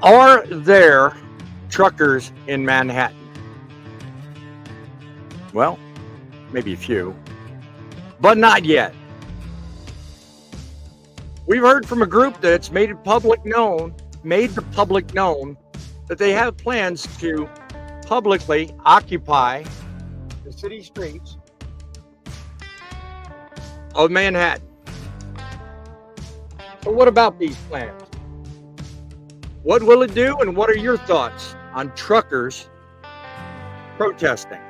Are there truckers in Manhattan? Well, maybe a few, but not yet. We've heard from a group that's made the public known that they have plans to publicly occupy the city streets of Manhattan. So what about these plans? What will it do, and what are your thoughts on truckers protesting?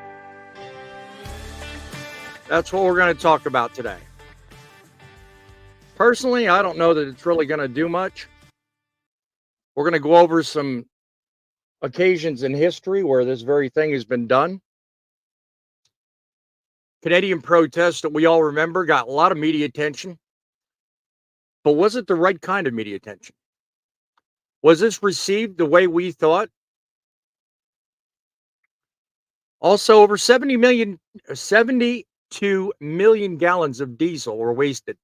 That's what we're going to talk about today. Personally, I don't know that it's really going to do much. We're going to go over some occasions in history where this very thing has been done. Canadian protests that we all remember got a lot of media attention. But was it the right kind of media attention? Was this received the way we thought? Also, over 72 million gallons of diesel were wasted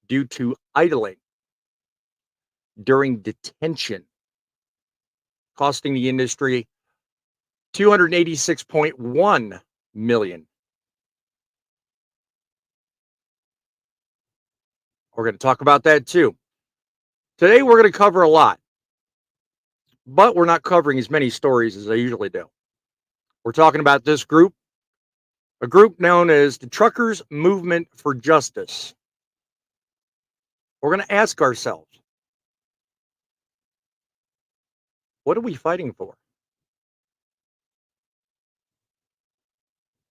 due to idling during detention, costing the industry $286.1 million. We're going to talk about that too. Today, we're going to cover a lot, but we're not covering as many stories as I usually do. We're talking about this group, a group known as the Truckers Movement for Justice. We're going to ask ourselves, what are we fighting for?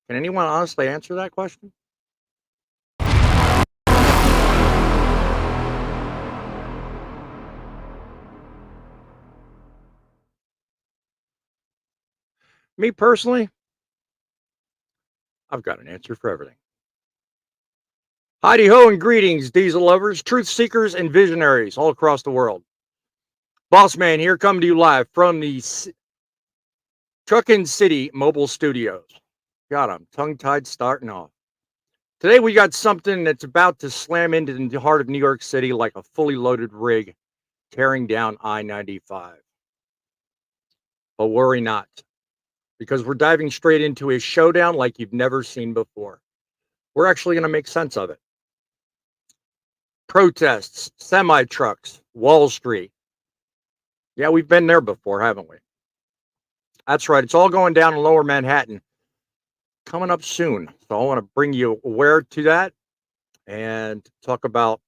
Can anyone honestly answer that question? Me personally, I've got an answer for everything. Heidi ho and greetings, diesel lovers, truth seekers, and visionaries all across the world. Boss Man here, coming to you live from the Truckin' City mobile studios. God, I'm tongue-tied starting off. Today we got something that's about to slam into the heart of New York City like a fully loaded rig, tearing down I-95. But worry not, because we're diving straight into a showdown like you've never seen before. We're actually going to make sense of it. Protests, semi-trucks, Wall Street. Yeah, we've been there before, haven't we? That's right. It's all going down in Lower Manhattan. Coming up soon. So I want to bring you aware to that and talk about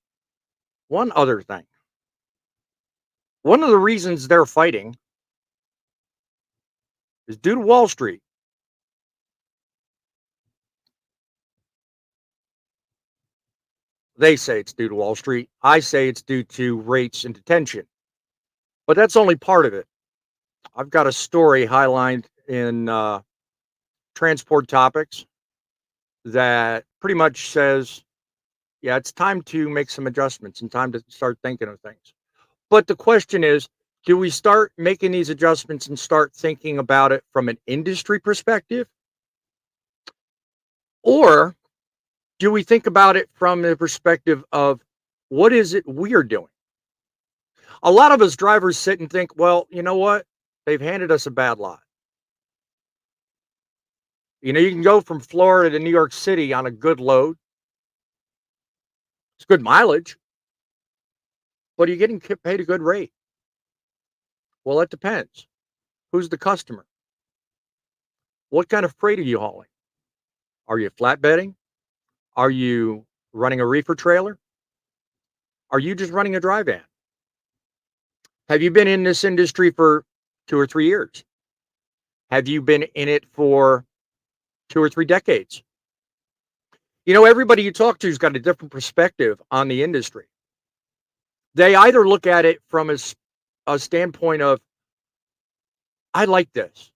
one other thing. One of the reasons they're fighting is due to Wall Street. They say it's due to Wall Street. I say it's due to rates and detention. But that's only part of it. I've got a story highlighted in Transport Topics that pretty much says, yeah, it's time to make some adjustments and time to start thinking of things. But the question is, do we start making these adjustments and start thinking about it from an industry perspective? Or do we think about it from the perspective of what is it we're doing? A lot of us drivers sit and think, well, you know what? They've handed us a bad lot. You know, you can go from Florida to New York City on a good load. It's good mileage, but you're getting paid a good rate. Well, it depends. Who's the customer? What kind of freight are you hauling? Are you flatbedding? Are you running a reefer trailer? Are you just running a dry van? Have you been in this industry for 2 or 3 years? Have you been in it for 2 or 3 decades? You know, everybody you talk to has got a different perspective on the industry. They either look at it from a standpoint of, I like this.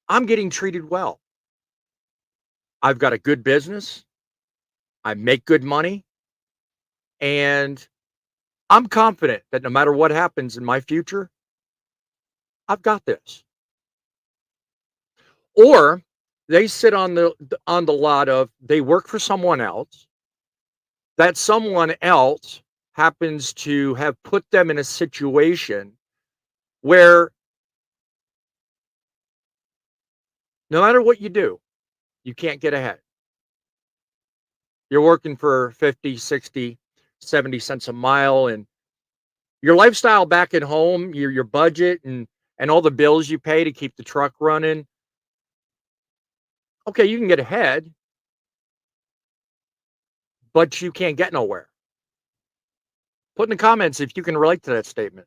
I'm getting treated well. I've got a good business. I make good money. And I'm confident that no matter what happens in my future, I've got this. Or they sit on the lot of, they work for someone else. That someone else happens to have put them in a situation where no matter what you do, you can't get ahead. You're working for 50, 60, 70 cents a mile, and your lifestyle back at home, your budget and all the bills you pay to keep the truck running. Okay, you can get ahead, but you can't get nowhere. Put in the comments if you can relate to that statement.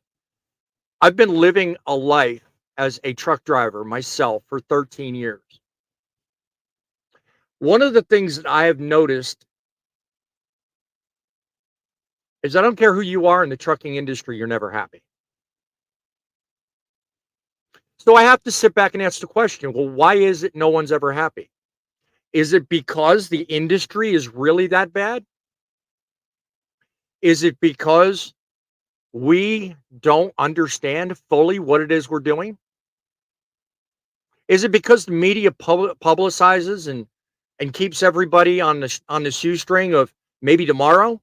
I've been living a life as a truck driver myself for 13 years. One of the things that I have noticed is I don't care who you are in the trucking industry, you're never happy. So I have to sit back and ask the question, well, why is it no one's ever happy? Is it because the industry is really that bad? Is it because we don't understand fully what it is we're doing? Is it because the media publicizes and keeps everybody on the shoestring of maybe tomorrow?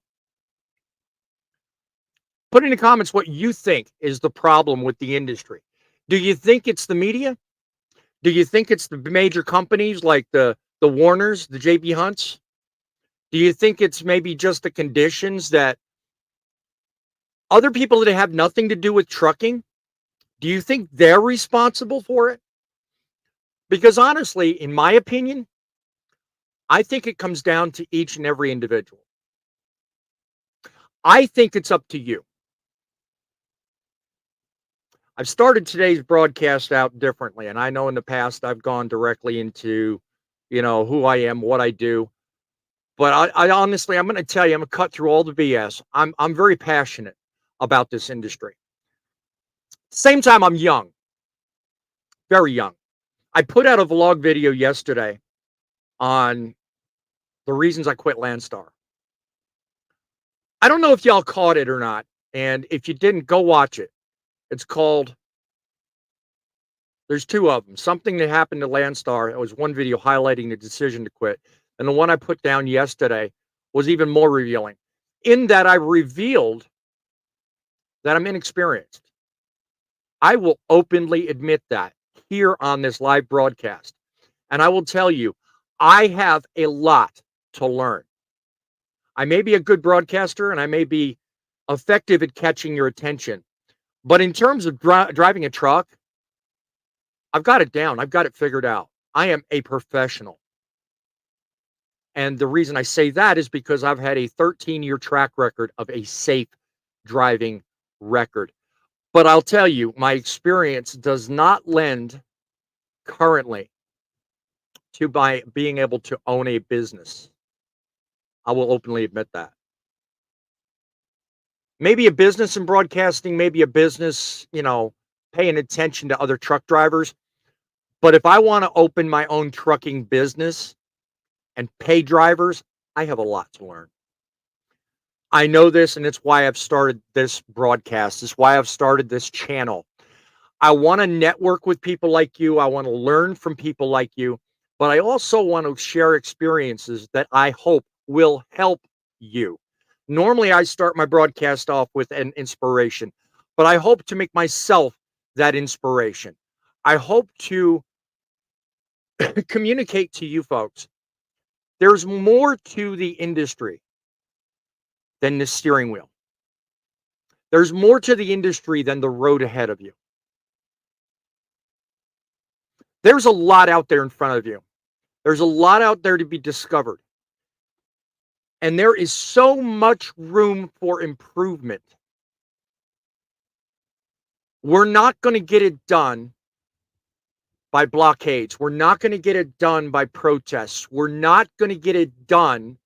Put in the comments what you think is the problem with the industry. Do you think it's the media? Do you think it's the major companies like the Warners, the JB Hunts? Do you think it's maybe just the conditions that other people that have nothing to do with trucking? Do you think they're responsible for it? Because honestly, in my opinion, I think it comes down to each and every individual. I think it's up to you. I've started today's broadcast out differently, and I know in the past I've gone directly into, who I am, what I do. But I honestly, I'm going to tell you, I'm going to cut through all the BS. I'm very passionate about this industry. Same time, I'm young, very young. I put out a vlog video yesterday on the reasons I quit Landstar. I don't know if y'all caught it or not, and if you didn't, go watch it. It's called, there's two of them. Something that happened to Landstar. It was one video highlighting the decision to quit. And the one I put down yesterday was even more revealing. In that I revealed that I'm inexperienced. I will openly admit that here on this live broadcast. And I will tell you, I have a lot to learn. I may be a good broadcaster and I may be effective at catching your attention. But in terms of driving a truck, I've got it down. I've got it figured out. I am a professional. And the reason I say that is because I've had a 13-year track record of a safe driving record. But I'll tell you, my experience does not lend currently to being able to own a business. I will openly admit that. Maybe a business in broadcasting, maybe a business, paying attention to other truck drivers. But if I want to open my own trucking business and pay drivers, I have a lot to learn. I know this, and it's why I've started this broadcast. It's why I've started this channel. I want to network with people like you. I want to learn from people like you. But I also want to share experiences that I hope will help you. Normally, I start my broadcast off with an inspiration, but I hope to make myself that inspiration. I hope to communicate to you folks. There's more to the industry than the steering wheel. There's more to the industry than the road ahead of you. There's a lot out there in front of you. There's a lot out there to be discovered. And there is so much room for improvement. We're not going to get it done by blockades. We're not going to get it done by protests. We're not going to get it done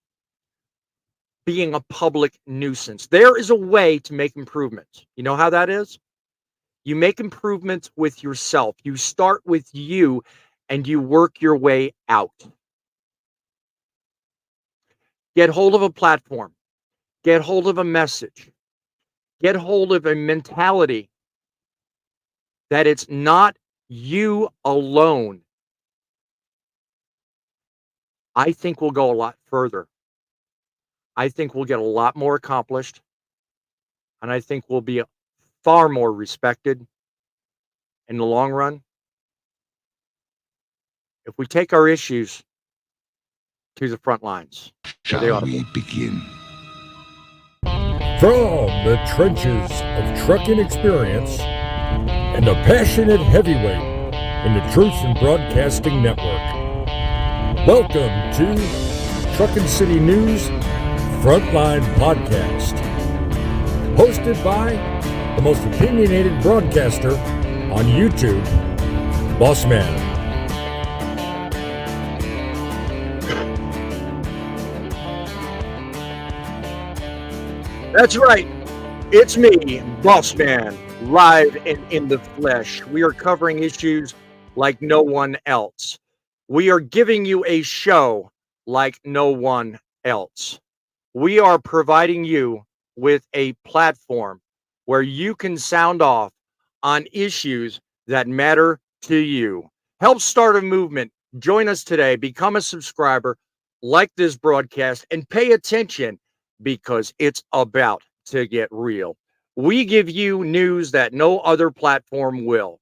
being a public nuisance. There is a way to make improvements. You know how that is? You make improvements with yourself. You start with you and you work your way out. Get hold of a platform. Get hold of a message. Get hold of a mentality that it's not you alone. I think we'll go a lot further. I think we'll get a lot more accomplished. And I think we'll be far more respected in the long run, if we take our issues to the front lines, where they ought Shall to be. we begin? From the trenches of trucking experience and a passionate heavyweight in the Truth and Broadcasting Network, welcome to Truckin' City News FrontLine Podcast, hosted by the most opinionated broadcaster on YouTube, Boss Man. That's right. It's me, Boss Man, live and in the flesh. We are covering issues like no one else. We are giving you a show like no one else. We are providing you with a platform where you can sound off on issues that matter to you. Help start a movement. Join us today. Become a subscriber, like this broadcast, and pay attention because it's about to get real. We give you news that no other platform will.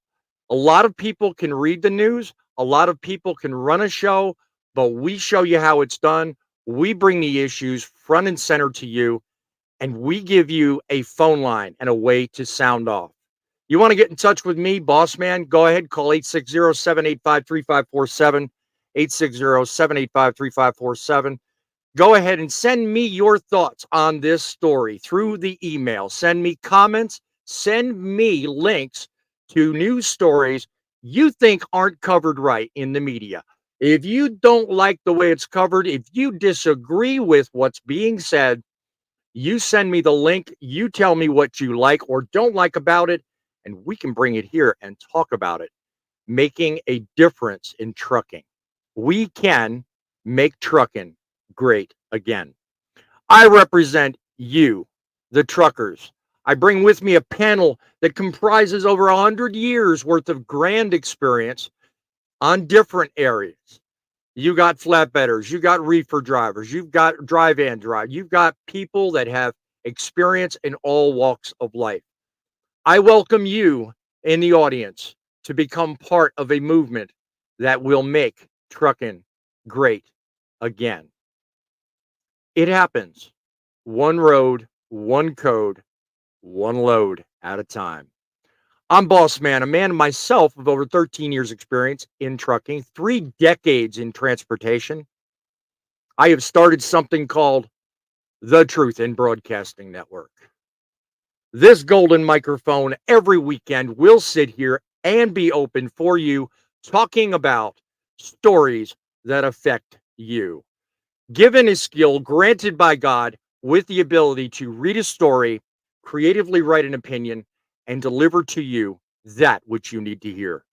A lot of people can read the news, a lot of people can run a show, but we show you how it's done. We bring the issues front and center to you, and we give you a phone line and a way to sound off. You want to get in touch with me, Boss Man? Go ahead, call 860-785-3547, 860-785-3547. Go ahead and send me your thoughts on this story through the email. Send me comments. Send me links to news stories you think aren't covered right in the media. If you don't like the way it's covered, if you disagree with what's being said, you send me the link. You tell me what you like or don't like about it, and we can bring it here and talk about it. Making a difference in trucking. We can make trucking great again. I represent you, the truckers. I bring with me a panel that comprises over 100 years worth of grand experience on different areas. You got flatbedders, you got reefer drivers, you've got drive and drive, you've got people that have experience in all walks of life. I welcome you in the audience to become part of a movement that will make trucking great again. It happens. One road, one code, one load at a time. I'm Boss Man, a man myself of over 13 years experience in trucking, 3 decades in transportation. I have started something called the Truth in Broadcasting Network. This golden microphone every weekend will sit here and be open for you, talking about stories that affect you. Given a skill granted by God with the ability to read a story, creatively write an opinion, and deliver to you that which you need to hear.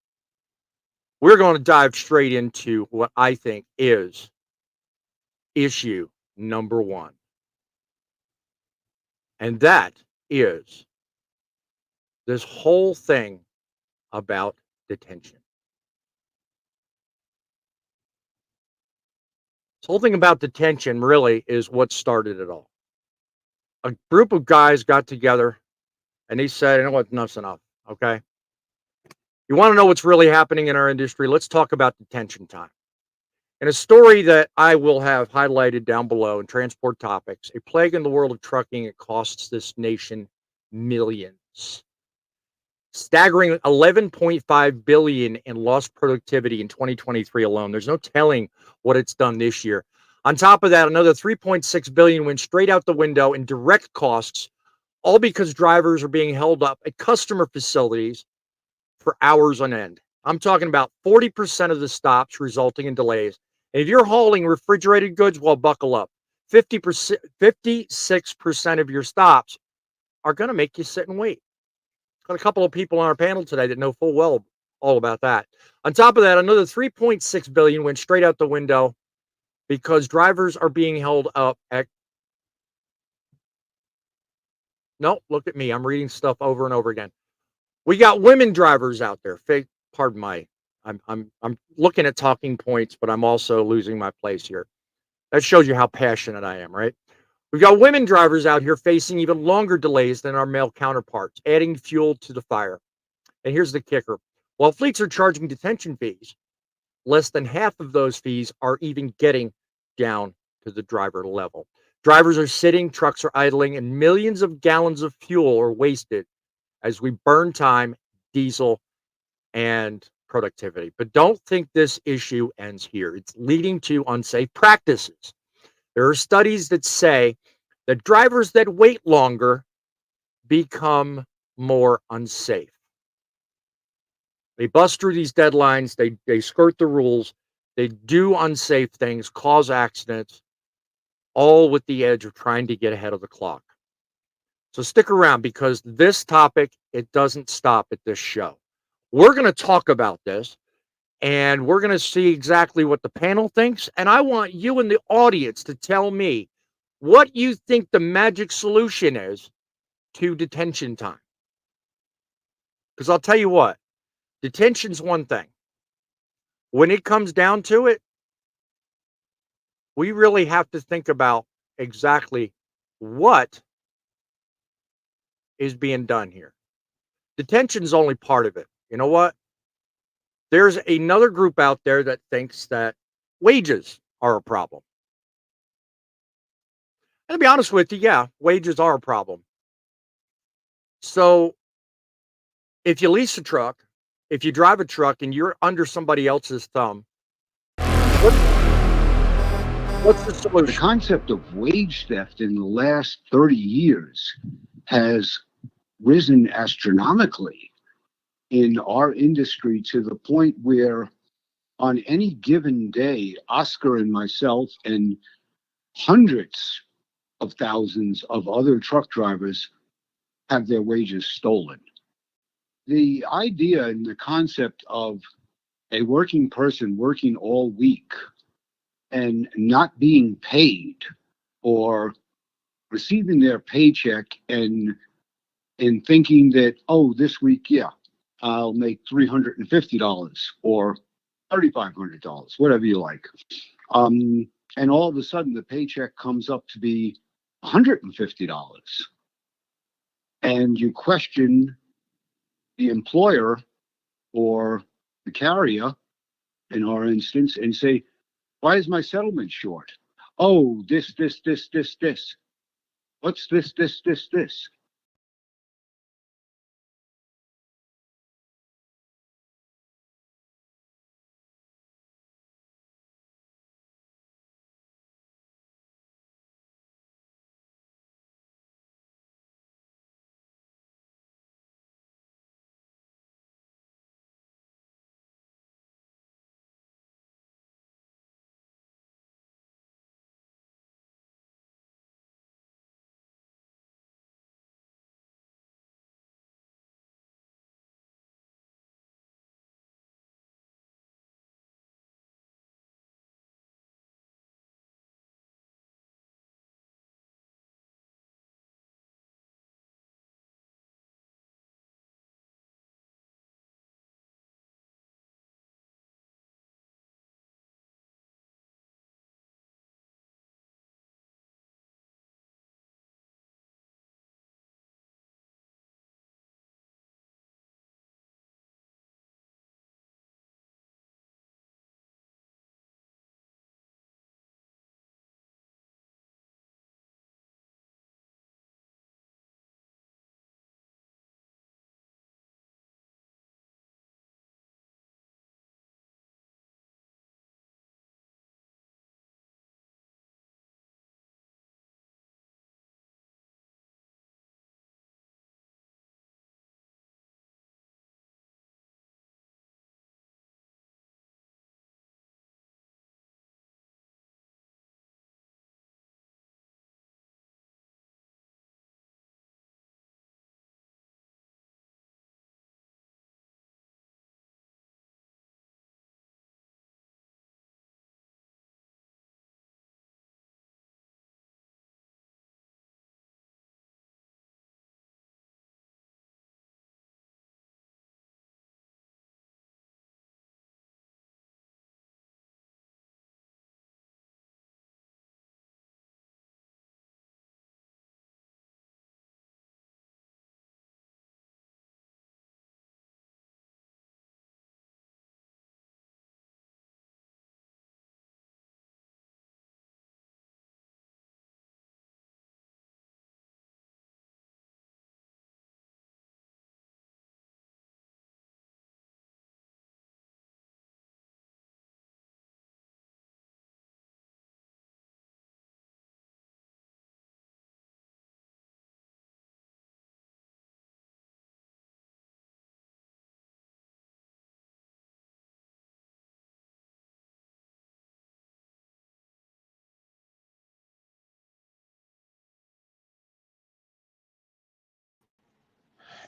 We're going to dive straight into what I think is issue number 1. And that is this whole thing about detention. This whole thing about detention really is what started it all. A group of guys got together and they said, you know what, enough's enough, okay? You want to know what's really happening in our industry? Let's talk about detention time. In a story that I will have highlighted down below in Transport Topics, a plague in the world of trucking, it costs this nation millions. Staggering 11.5 billion in lost productivity in 2023 alone. There's no telling what it's done this year. On top of that, another 3.6 billion went straight out the window in direct costs, all because drivers are being held up at customer facilities for hours on end. I'm talking about 40% of the stops resulting in delays. And if you're hauling refrigerated goods, well, buckle up. 56% of your stops are going to make you sit and wait. Got a couple of people on our panel today that know full well all about that. On top of that, another 3.6 billion went straight out the window because drivers are being held up at. No, look at me. I'm reading stuff over and over again. We got women drivers out there. Pardon my. I'm looking at talking points, but I'm also losing my place here. That shows you how passionate I am, right? We've got women drivers out here facing even longer delays than our male counterparts, adding fuel to the fire. And here's the kicker. While fleets are charging detention fees, less than half of those fees are even getting down to the driver level. Drivers are sitting, trucks are idling, and millions of gallons of fuel are wasted as we burn time, diesel, and productivity. But don't think this issue ends here. It's leading to unsafe practices. There are studies that say that drivers that wait longer become more unsafe. They bust through these deadlines, they skirt the rules, they do unsafe things, cause accidents, all with the edge of trying to get ahead of the clock. So stick around because this topic, it doesn't stop at this show. We're going to talk about this and we're going to see exactly what the panel thinks. And I want you in the audience to tell me what you think the magic solution is to detention time. Because I'll tell you what, detention's one thing. When it comes down to it, we really have to think about exactly what is being done here. Detention is only part of it. You know what? There's another group out there that thinks that wages are a problem. And to be honest with you, yeah, wages are a problem. So if you lease a truck, if you drive a truck and you're under somebody else's thumb, what's the The solution? concept of wage theft in the last 30 years has risen astronomically in our industry to the point where on any given day, Oscar and myself and hundreds of thousands of other truck drivers have their wages stolen. The idea and the concept of a working person working all week and not being paid or receiving their paycheck and thinking that, oh, this week, yeah, I'll make $350 or $3,500, whatever you like. And all of a sudden the paycheck comes up to be $150. And you question the employer or the carrier in our instance and say, why is my settlement short? Oh, this. What's this?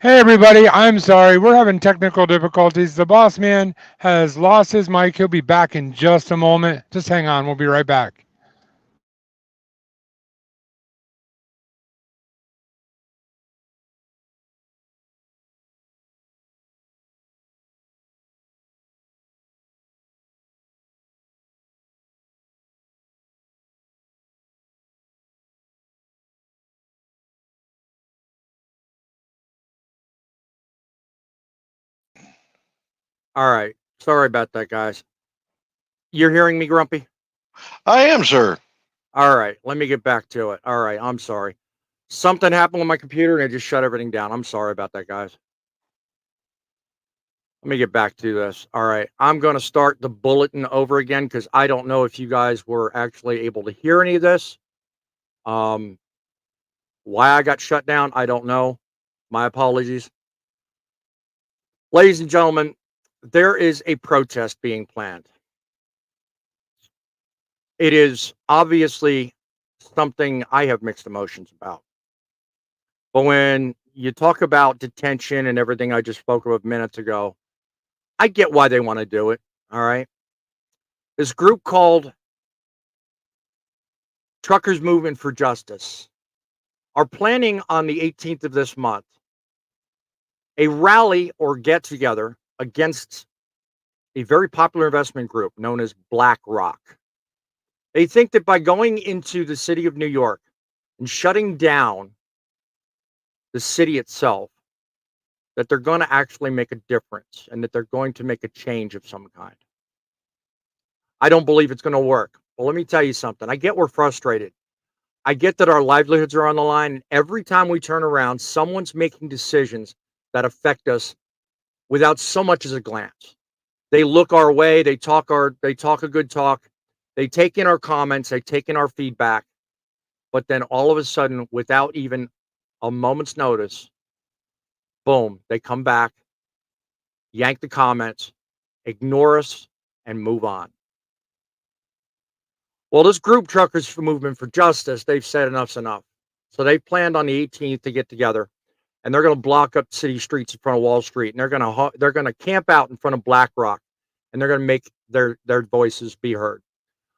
Hey everybody, I'm sorry. We're having technical difficulties. The boss man has lost his mic. He'll be back in just a moment. Just hang on. We'll be right back. All right. Sorry about that, guys. You're hearing me, Grumpy? I am, sir. All right. Let me get back to it. All right. I'm sorry. Something happened with my computer and it just shut everything down. I'm sorry about that, guys. Let me get back to this. All right. I'm going to start the bulletin over again because I don't know if you guys were actually able to hear any of this. Why I got shut down, I don't know. My apologies. Ladies and gentlemen, there is a protest being planned. It is obviously something I have mixed emotions about. But when you talk about detention and everything I just spoke of minutes ago, I get why they want to do it. All right. This group called Truckers Movement for Justice are planning on the 18th of this month a rally or get together against a very popular investment group known as BlackRock. They think that by going into the city of New York and shutting down the city itself, that they're going to actually make a difference and that they're going to make a change of some kind. I don't believe it's going to work. Well, let me tell you something. I get we're frustrated. I get that our livelihoods are on the line. And every time we turn around, someone's making decisions that affect us without so much as a glance. They look our way. They talk a good talk. They take in our comments. They take in our feedback. But then all of a sudden, without even a moment's notice, boom, they come back, yank the comments, ignore us, and move on. Well, this group, Truckers for Movement for Justice, they've said enough's enough. So they planned on the 18th to get together, and they're going to block up city streets in front of Wall Street, and they're going to camp out in front of BlackRock, and they're going to make their voices be heard.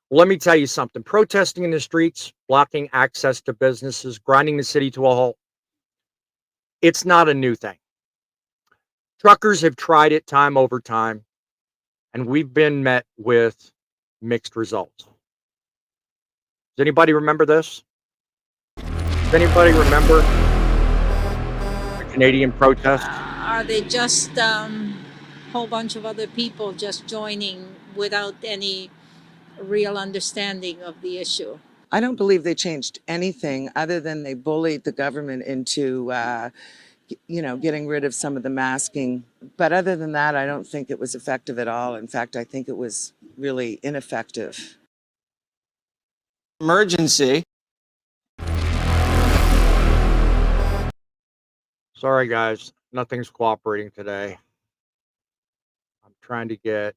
Well, let me tell you something. Protesting in the streets, blocking access to businesses, grinding the city to a halt, it's not a new thing. Truckers have tried it time over time, and we've been met with mixed results. Does anybody remember this? Does anybody remember the Canadian protests? Are they just whole bunch of other people just joining without any real understanding of the issue? I don't believe they changed anything other than they bullied the government into, getting rid of some of the masking. But other than that, I don't think it was effective at all. In fact, I think it was really ineffective. Emergency. Sorry, guys. Nothing's cooperating today. I'm trying to get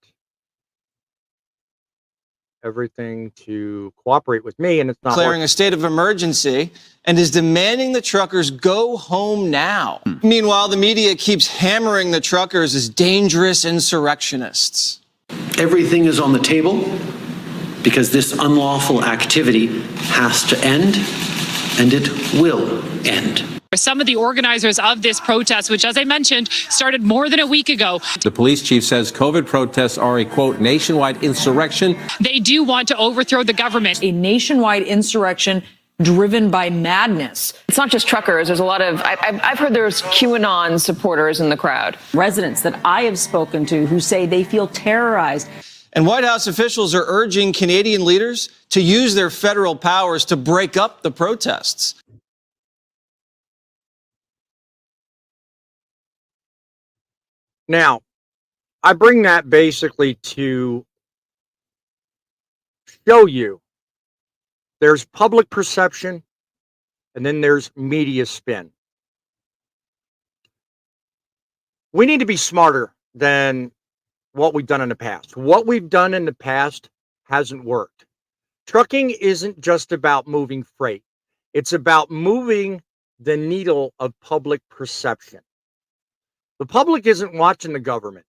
everything to cooperate with me, and it's not Declaring working. a state of emergency and is demanding the truckers go home now. Meanwhile, the media keeps hammering the truckers as dangerous insurrectionists. Everything is on the table because this unlawful activity has to end, and it will end. Some of the organizers of this protest, which, as I mentioned, started more than a week ago. The police chief says COVID protests are a, quote, nationwide insurrection. They do want to overthrow the government. A nationwide insurrection driven by madness. It's not just truckers. There's a lot of, I've heard there's QAnon supporters in the crowd. Residents that I have spoken to who say they feel terrorized. And White House officials are urging Canadian leaders to use their federal powers to break up the protests. Now, I bring that basically to show you there's public perception and then there's media spin. We need to be smarter than what we've done in the past. What we've done in the past hasn't worked. Trucking isn't just about moving freight. It's about moving the needle of public perception. The public isn't watching the government.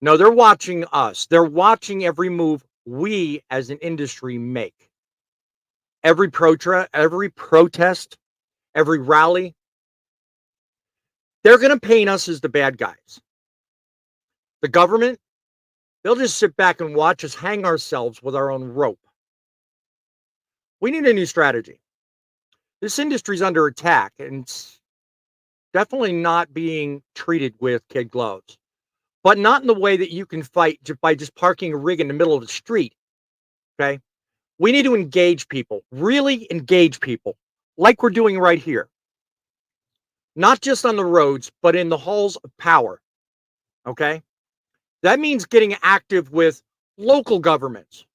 No, they're watching us. They're watching every move we as an industry make. Every protest, every rally. They're going to paint us as the bad guys. The government, they'll just sit back and watch us hang ourselves with our own rope. We need a new strategy. This industry's under attack, and it's definitely not being treated with kid gloves. But not in the way that you can fight by just parking a rig in the middle of the street. Okay? We need to engage people, really engage people, like we're doing right here. Not just on the roads, but in the halls of power. Okay? That means getting active with local governments,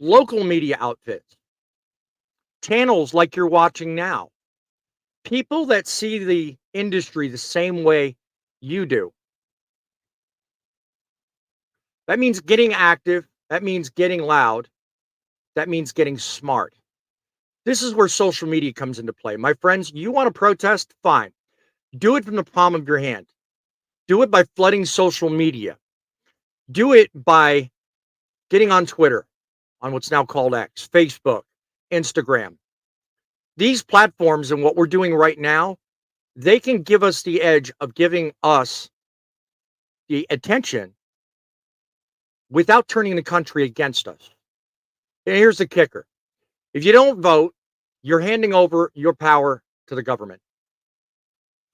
local media outfits, channels like you're watching now, people that see the industry the same way you do. That means getting active. That means getting loud. That means getting smart. This is where social media comes into play. My friends, you want to protest? Fine. Do it from the palm of your hand. Do it by flooding social media. Do it by getting on Twitter, on what's now called X, Facebook, Instagram. These platforms and what we're doing right now, they can give us the edge of giving us the attention without turning the country against us. And here's the kicker. If you don't vote, you're handing over your power to the government.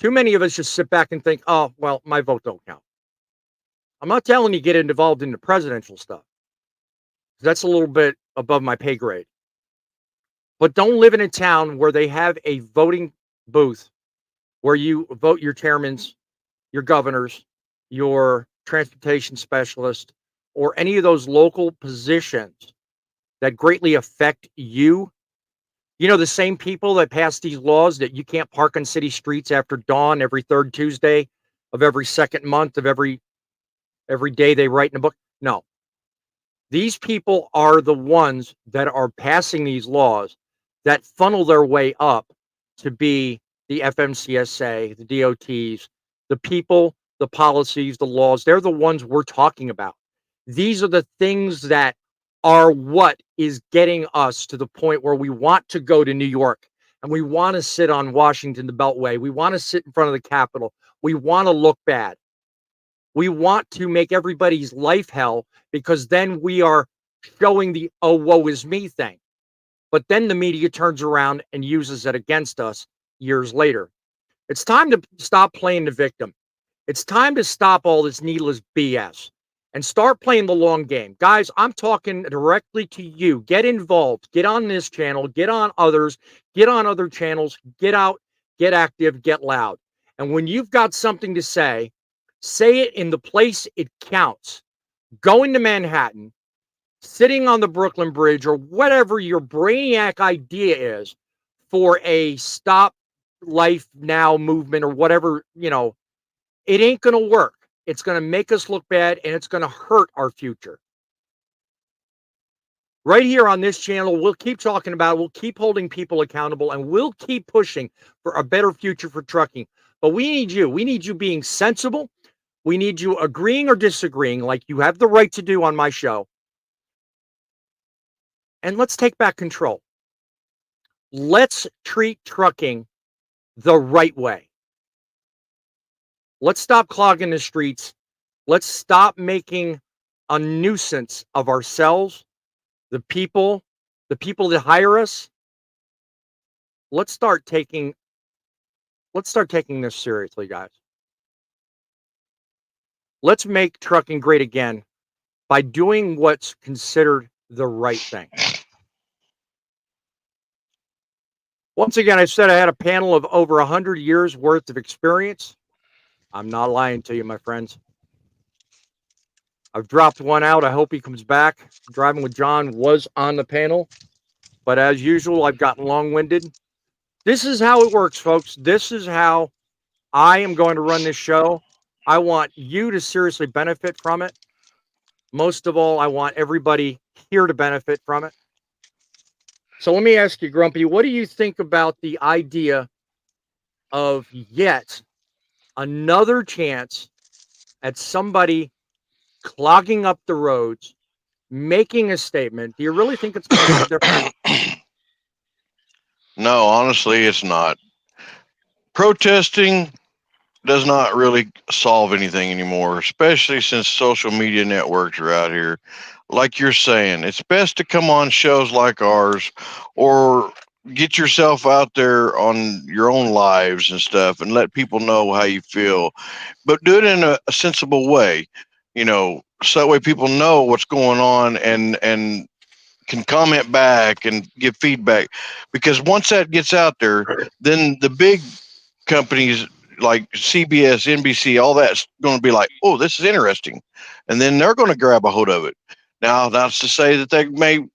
Too many of us just sit back and think, oh, well, my vote don't count. I'm not telling you get involved in the presidential stuff. That's a little bit above my pay grade. But don't live in a town where they have a voting booth where you vote your chairmans, your governors, your transportation specialist, or any of those local positions that greatly affect you. You know, the same people that pass these laws that you can't park on city streets after dawn every third Tuesday of every second month of every day they write in a book. No. These people are the ones that are passing these laws that funnel their way up to be the FMCSA, the DOTs, the people, the policies, the laws. They're the ones we're talking about. These are the things that are what is getting us to the point where we want to go to New York and we want to sit on Washington, the Beltway. We want to sit in front of the Capitol. We want to look bad. We want to make everybody's life hell because then we are showing the, oh, woe is me thing. But then the media turns around and uses it against us years later. It's time to stop playing the victim. It's time to stop all this needless BS and start playing the long game. Guys, I'm talking directly to you. Get involved. Get on this channel. Get on others. Get on other channels. Get out. Get active. Get loud. And when you've got something to say it in the place it counts. Going to Manhattan, sitting on the Brooklyn Bridge, or whatever your brainiac idea is for a Stop Life Now movement or whatever, you know, it ain't going to work. It's going to make us look bad and it's going to hurt our future. Right here on this channel, we'll keep talking about it. We'll keep holding people accountable and we'll keep pushing for a better future for trucking. But we need you. We need you being sensible. We need you agreeing or disagreeing like you have the right to do on my show. And let's take back control. Let's treat trucking the right way. Let's stop clogging the streets. Let's stop making a nuisance of ourselves, the people that hire us. Let's start taking this seriously, guys. Let's make trucking great again by doing what's considered the right thing. Once again, I said I had a panel of over 100 years worth of experience. I'm not lying to you, my friends. I've dropped one out. I hope he comes back. Driving with John was on the panel. But as usual, I've gotten long-winded. This is how it works, folks. This is how I am going to run this show. I want you to seriously benefit from it. Most of all, I want everybody here to benefit from it. So let me ask you, Grumpy, what do you think about the idea of yet another chance at somebody clogging up the roads, making a statement, do you really think it's going to make a difference? No, honestly, it's not. Protesting does not really solve anything anymore, especially since social media networks are out here. Like you're saying, it's best to come on shows like ours or get yourself out there on your own lives and stuff and let people know how you feel, but do it in a sensible way, so that way people know what's going on and can comment back and give feedback. Because once that gets out there, then the big companies like CBS, NBC, all that's going to be like, oh, this is interesting. And then they're going to grab a hold of it. Now, that's to say that they may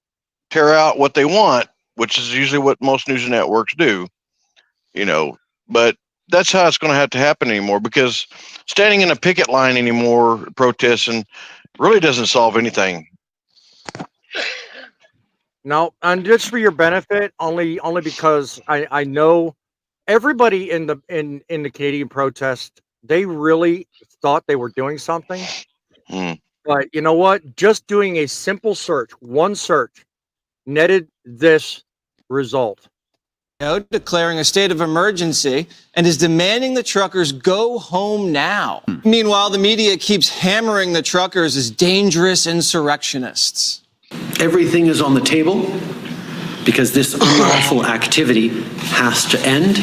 tear out what they want, which is usually what most news networks do, but that's how it's going to happen anymore, because standing in a picket line anymore, protesting, really doesn't solve anything. No, and just for your benefit, only because I know everybody in the Canadian protest, they really thought they were doing something. But you know what? Just doing a simple search, one search, netted this result. Declaring a state of emergency and is demanding the truckers go home now. Meanwhile, the media keeps hammering the truckers as dangerous insurrectionists. Everything is on the table because this unlawful activity has to end,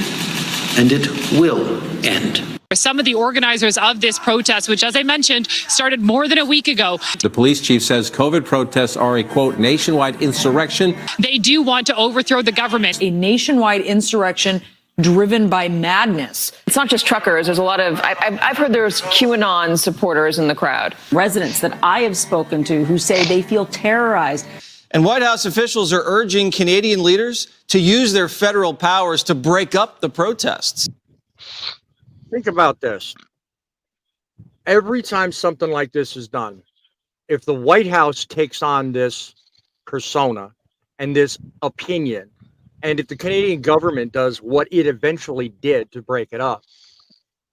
and it will end. Some of the organizers of this protest, which, as I mentioned, started more than a week ago. The police chief says COVID protests are a, quote, nationwide insurrection. They do want to overthrow the government. A nationwide insurrection driven by madness. It's not just truckers. There's a lot of, I've heard there's QAnon supporters in the crowd. Residents that I have spoken to who say they feel terrorized. And White House officials are urging Canadian leaders to use their federal powers to break up the protests. Think about this. Every time something like this is done, if the White House takes on this persona and this opinion, and if the Canadian government does what it eventually did to break it up,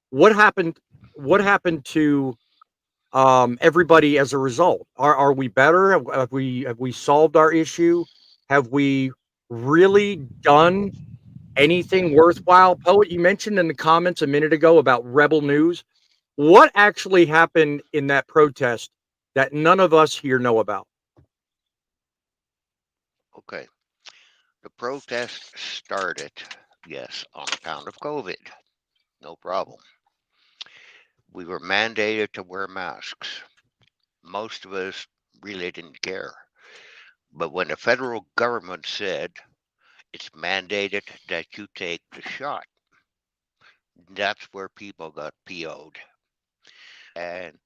what happened to everybody as a result? Are we better? Have we solved our issue? Have we really done anything worthwhile? Poet, you mentioned in the comments a minute ago about Rebel News. What actually happened in that protest that none of us here know about? Okay. The protest started, yes, on account of COVID. No problem. We were mandated to wear masks. Most of us really didn't care. But when the federal government said it's mandated that you take the shot, that's where people got PO'd. And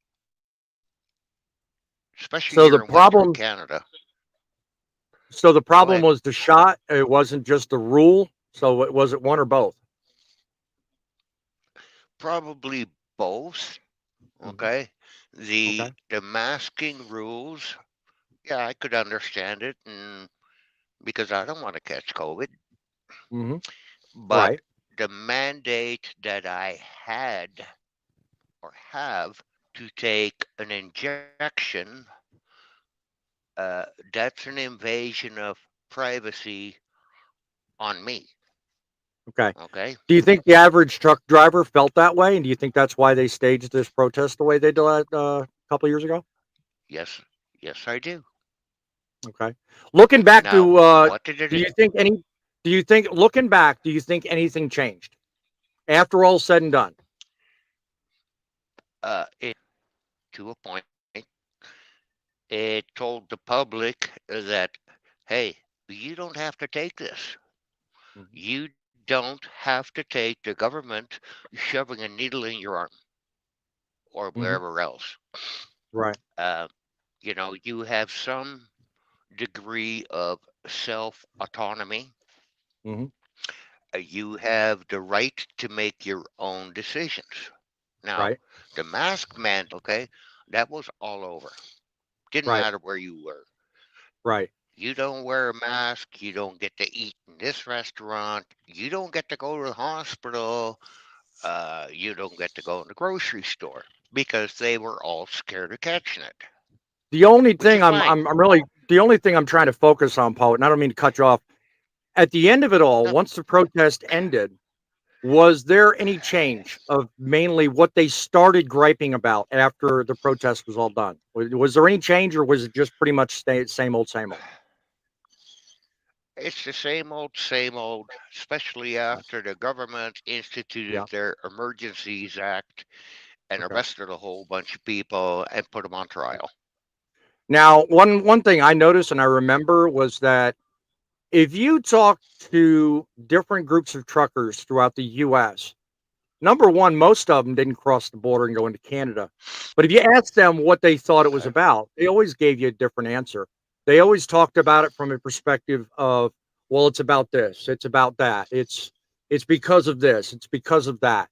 especially So here in Western Canada. So the problem was the shot. It wasn't just the rule. So was it one or both? Probably both. Okay. The masking rules, yeah, I could understand it, and because I don't want to catch COVID. But the mandate that I had or have to take an injection, that's an invasion of privacy on me. Okay. Do you think the average truck driver felt that way? And do you think that's why they staged this protest the way they did a couple of years ago? Yes, I do. Okay. Looking back Now, to, what did it do you think anything changed after all said and done? To a point, it told the public that, hey, you don't have to take this. You don't have to take the government shoving a needle in your arm or wherever else. Right. You have some degree of self-autonomy. You have the right to make your own decisions. Now, the mask man, okay, that was all over. Didn't matter where you were. Right. You don't wear a mask, you don't get to eat in this restaurant, you don't get to go to the hospital, you don't get to go in the grocery store because they were all scared of catching it. The only Which is thing fine. the only thing I'm trying to focus on, Paul, and I don't mean to cut you off. At the end of it all, No. once the protest ended, was there any change of mainly what they started griping about after the protest was all done? Was there any change, or was it just pretty much same old, same old? It's the same old, especially after the government instituted Yeah. their Emergencies Act and Okay. arrested a whole bunch of people and put them on trial. Now, one thing I noticed and I remember was that if you talk to different groups of truckers throughout the U.S., number one, most of them didn't cross the border and go into Canada. But if you asked them what they thought it was about, they always gave you a different answer. They always talked about it from a perspective of, well, it's about this, it's about that, it's because of this, it's because of that.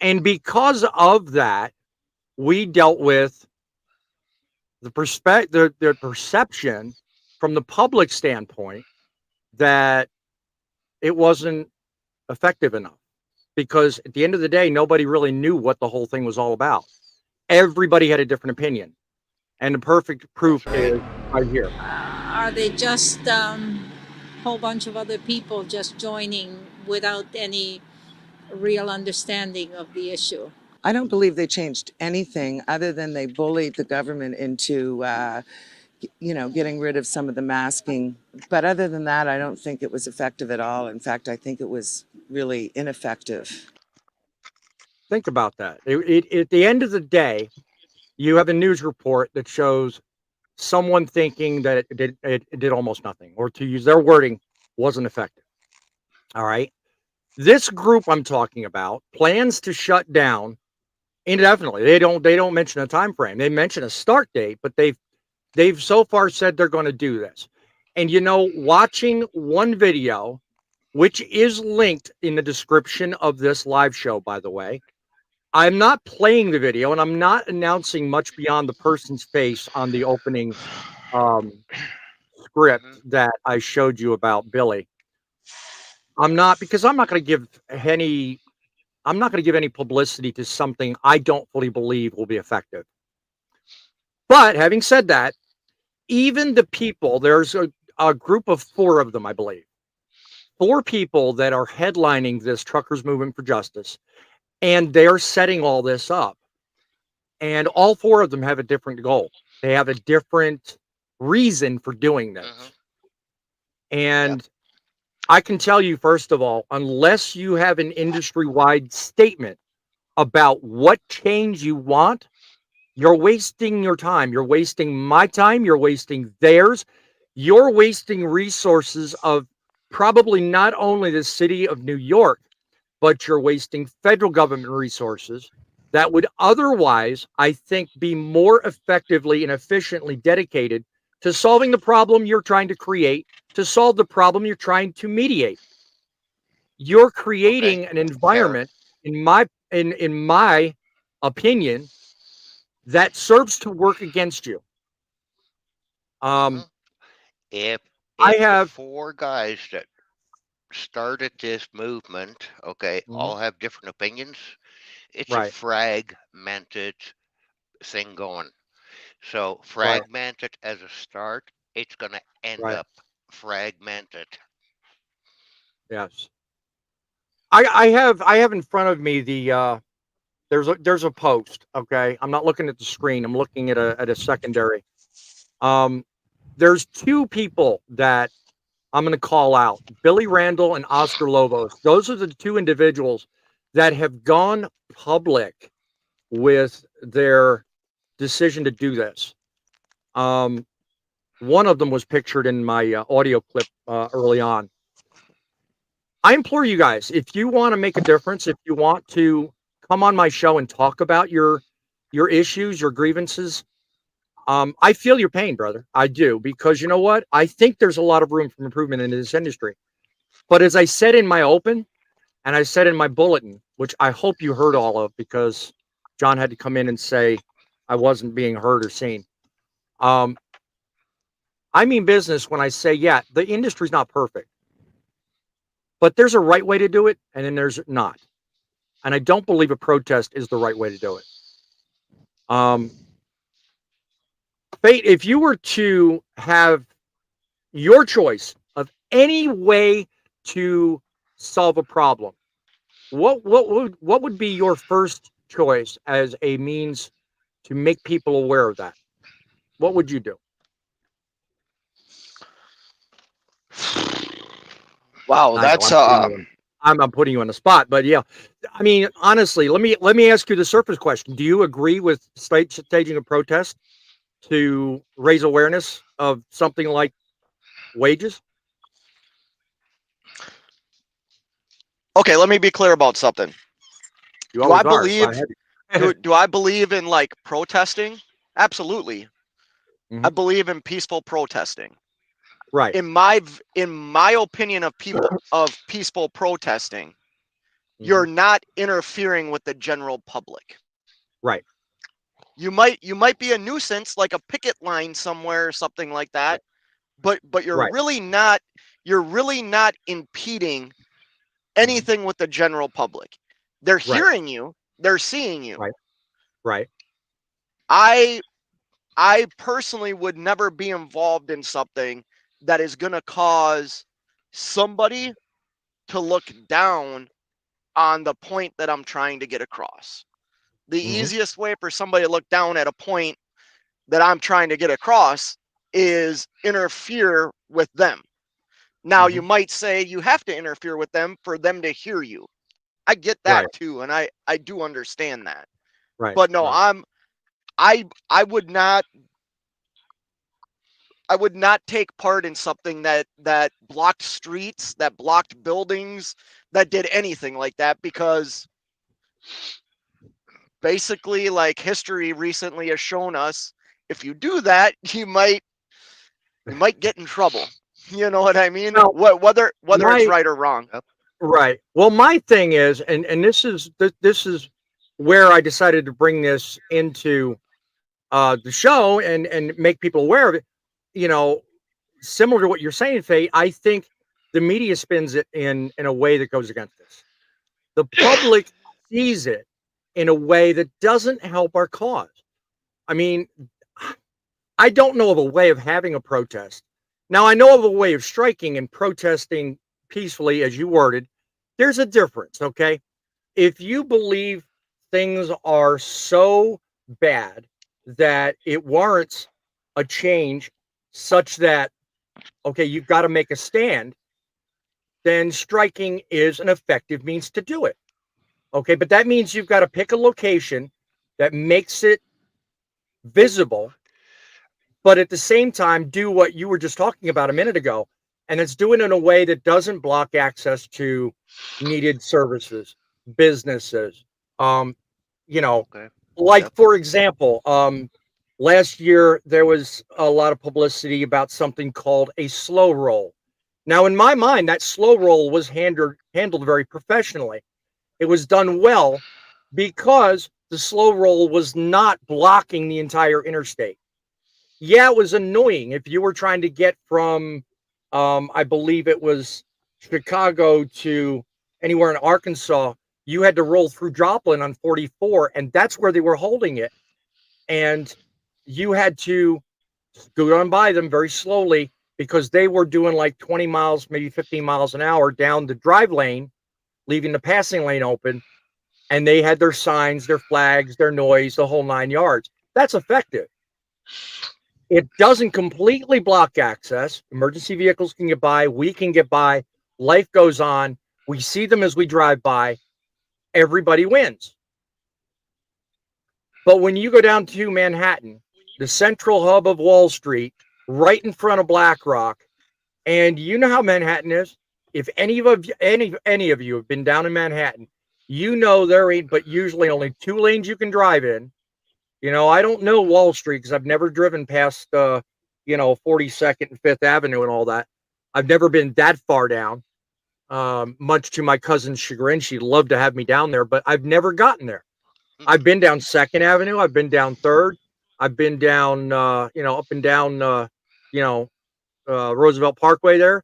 And because of that, we dealt with the perception from the public standpoint that it wasn't effective enough, because at the end of the day, nobody really knew what the whole thing was all about. Everybody had a different opinion, and the perfect proof is right here. Are they just whole bunch of other people just joining without any real understanding of the issue? I don't believe they changed anything other than they bullied the government into, getting rid of some of the masking. But other than that, I don't think it was effective at all. In fact, I think it was really ineffective. Think about that. At the end of the day, you have a news report that shows someone thinking that it did almost nothing, or to use their wording, wasn't effective. All right. This group I'm talking about plans to shut down indefinitely. They don't mention a time frame. They mention a start date, but they've so far said they're going to do this. And watching one video, which is linked in the description of this live show, by the way, I'm not playing the video and I'm not announcing much beyond the person's face on the opening script that I showed you about Billy. I'm not going to give any publicity to something I don't fully believe will be effective. But having said that, even the people, there's a group of 4 of them, I believe. 4 people that are headlining this Truckers Movement for Justice, and they're setting all this up. And all 4 of them have a different goal. They have a different reason for doing this. And I can tell you, first of all, unless you have an industry-wide statement about what change you want, you're wasting your time. You're wasting my time. You're wasting theirs. You're wasting resources of probably not only the city of New York, but you're wasting federal government resources that would otherwise, I think, be more effectively and efficiently dedicated to solving the problem you're trying to create, to solve the problem you're trying to mediate. You're creating an environment, in my opinion, that serves to work against you. If I have the 4 guys that started this movement, all have different opinions, it's a fragmented thing going. So fragmented as a start, it's going to end up fragmented. Yes. I have in front of me the there's a post, okay? I'm not looking at the screen. I'm looking at a secondary. There's 2 people that I'm going to call out, Billy Randall and Oscar Lobos. Those are the 2 individuals that have gone public with their decision to do this. One of them was pictured in my audio clip early on. I implore you guys, if you want to make a difference, if you want to come on my show and talk about your issues, your grievances, I feel your pain, brother. I do, because you know what? I think there's a lot of room for improvement in this industry. But as I said in my open, and I said in my bulletin, which I hope you heard all of, because John had to come in and say I wasn't being heard or seen. I mean business when I say, yeah, the industry's not perfect, but there's a right way to do it, and then there's not. and I don't believe a protest is the right way to do it. Fate, if you were to have your choice of any way to solve a problem, what would be your first choice as a means to make people aware of that? What would you do? Wow, that's I'm putting you on the spot, but yeah, I mean, honestly, let me ask you the surface question. Do you agree with staging a protest to raise awareness of something like wages? okay. Let me be clear about something. You Do I always are. believe? Do I believe in like protesting? Absolutely. I believe in peaceful protesting. Right. In my opinion of peaceful protesting, you're not interfering with the general public. Right. You might be a nuisance, like a picket line somewhere or something like that, but you're really not impeding anything with the general public. They're hearing you, they're seeing you. Right. I personally would never be involved in something that is going to cause somebody to look down on the point that I'm trying to get across. The easiest way for somebody to look down at a point that I'm trying to get across is interfere with them. Now, you might say you have to interfere with them for them to hear you. I get that too, and I do understand that. Right. But no, I would not take part in something that blocked streets, that blocked buildings, that did anything like that, because basically, like, history recently has shown us, if you do that, you might get in trouble. You know what I mean? Well, whether it's right or wrong. Right. Well, my thing is, and this is where I decided to bring this into the show and make people aware of it. You know, similar to what you're saying, Faye, I think the media spins it in a way that goes against us. The public sees it in a way that doesn't help our cause. I mean, I don't know of a way of having a protest. Now, I know of a way of striking and protesting peacefully, as you worded. There's a difference, okay? If you believe things are so bad that it warrants a change such that, okay, you've got to make a stand, then striking is an effective means to do it. Okay, but that means you've got to pick a location that makes it visible, but at the same time, do what you were just talking about a minute ago, and it's doing it in a way that doesn't block access to needed services, businesses. You know, like for example, last year there was a lot of publicity about something called a slow roll. Now, in my mind, that slow roll was handled very professionally. It was done well because the slow roll was not blocking the entire interstate. Yeah, it was annoying if you were trying to get from, I believe it was Chicago to anywhere in Arkansas. You had to roll through Joplin on 44, and that's where they were holding it. And you had to go on by them very slowly because they were doing like 20 miles, maybe 15 miles an hour down the drive lane, leaving the passing lane open. And they had their signs, their flags, their noise, the whole 9 yards. That's effective. It doesn't completely block access. Emergency vehicles can get by. We can get by. Life goes on. We see them as we drive by. Everybody wins. But when you go down to Manhattan, the central hub of Wall Street, right in front of BlackRock, and you know how Manhattan is. If any of you have been down in Manhattan, you know there ain't but usually only 2 lanes you can drive in. You know, I don't know Wall Street because I've never driven past, 42nd and 5th Avenue and all that. I've never been that far down, much to my cousin's chagrin. She'd love to have me down there, but I've never gotten there. I've been down 2nd Avenue. I've been down 3rd. I've been down, up and down, Roosevelt Parkway there,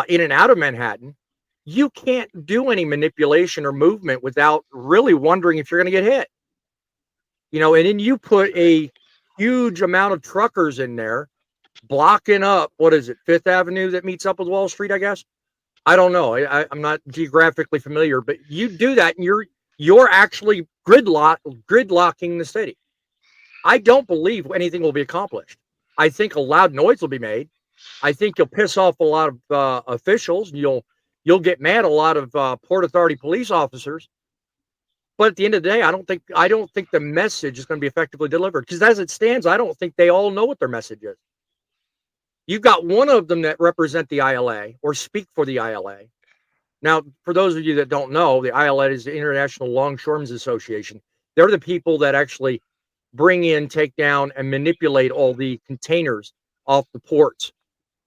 in and out of Manhattan. you can't do any manipulation or movement without really wondering if you're going to get hit. And then you put a huge amount of truckers in there blocking up, what is it, Fifth Avenue that meets up with Wall Street, I guess? I don't know. I'm not geographically familiar, but you do that and you're actually gridlocking the city. I don't believe anything will be accomplished. I think a loud noise will be made. I think you'll piss off a lot of officials. You'll get mad a lot of Port Authority police officers. But at the end of the day, I don't think the message is going to be effectively delivered, because as it stands, I don't think they all know what their message is. You've got one of them that represent the ILA or speak for the ILA. Now, for those of you that don't know, the ILA is the International Longshoremen's Association. They're the people that actually bring in, take down, and manipulate all the containers off the ports,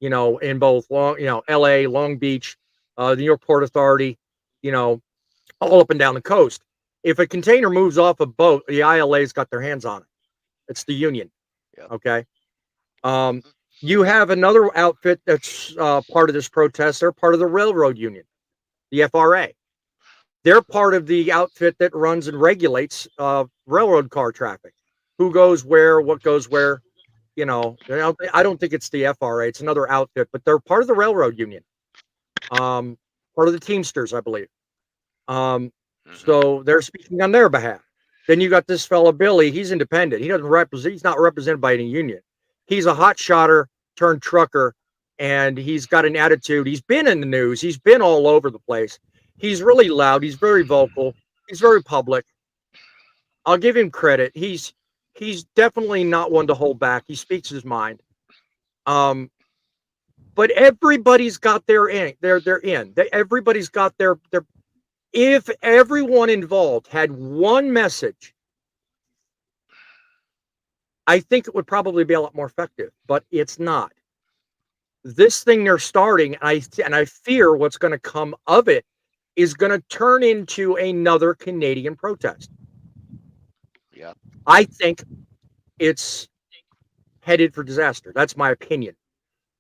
in both LA, Long Beach, the New York Port Authority, all up and down the coast. If a container moves off a boat, the ILA's got their hands on it. It's the union. Yep. Okay. You have another outfit that's part of this protest. They're part of the railroad union, the FRA. They're part of the outfit that runs and regulates railroad car traffic. Who goes where, what goes where. I don't think it's the FRA. It's another outfit, but they're part of the railroad union. Part of the Teamsters, I believe. So they're speaking on their behalf. Then you got this fella, Billy. He's independent. He's not represented by any union. He's a hot shotter turned trucker, and he's got an attitude. He's been in the news. He's been all over the place. He's really loud. He's very vocal. He's very public. I'll give him credit. He's definitely not one to hold back. He speaks his mind. But everybody's got their in. Everybody's got their. If everyone involved had one message, I think it would probably be a lot more effective, but it's not. This thing they're starting, and I fear what's going to come of it is going to turn into another Canadian protest. Yeah. I think it's headed for disaster. That's my opinion.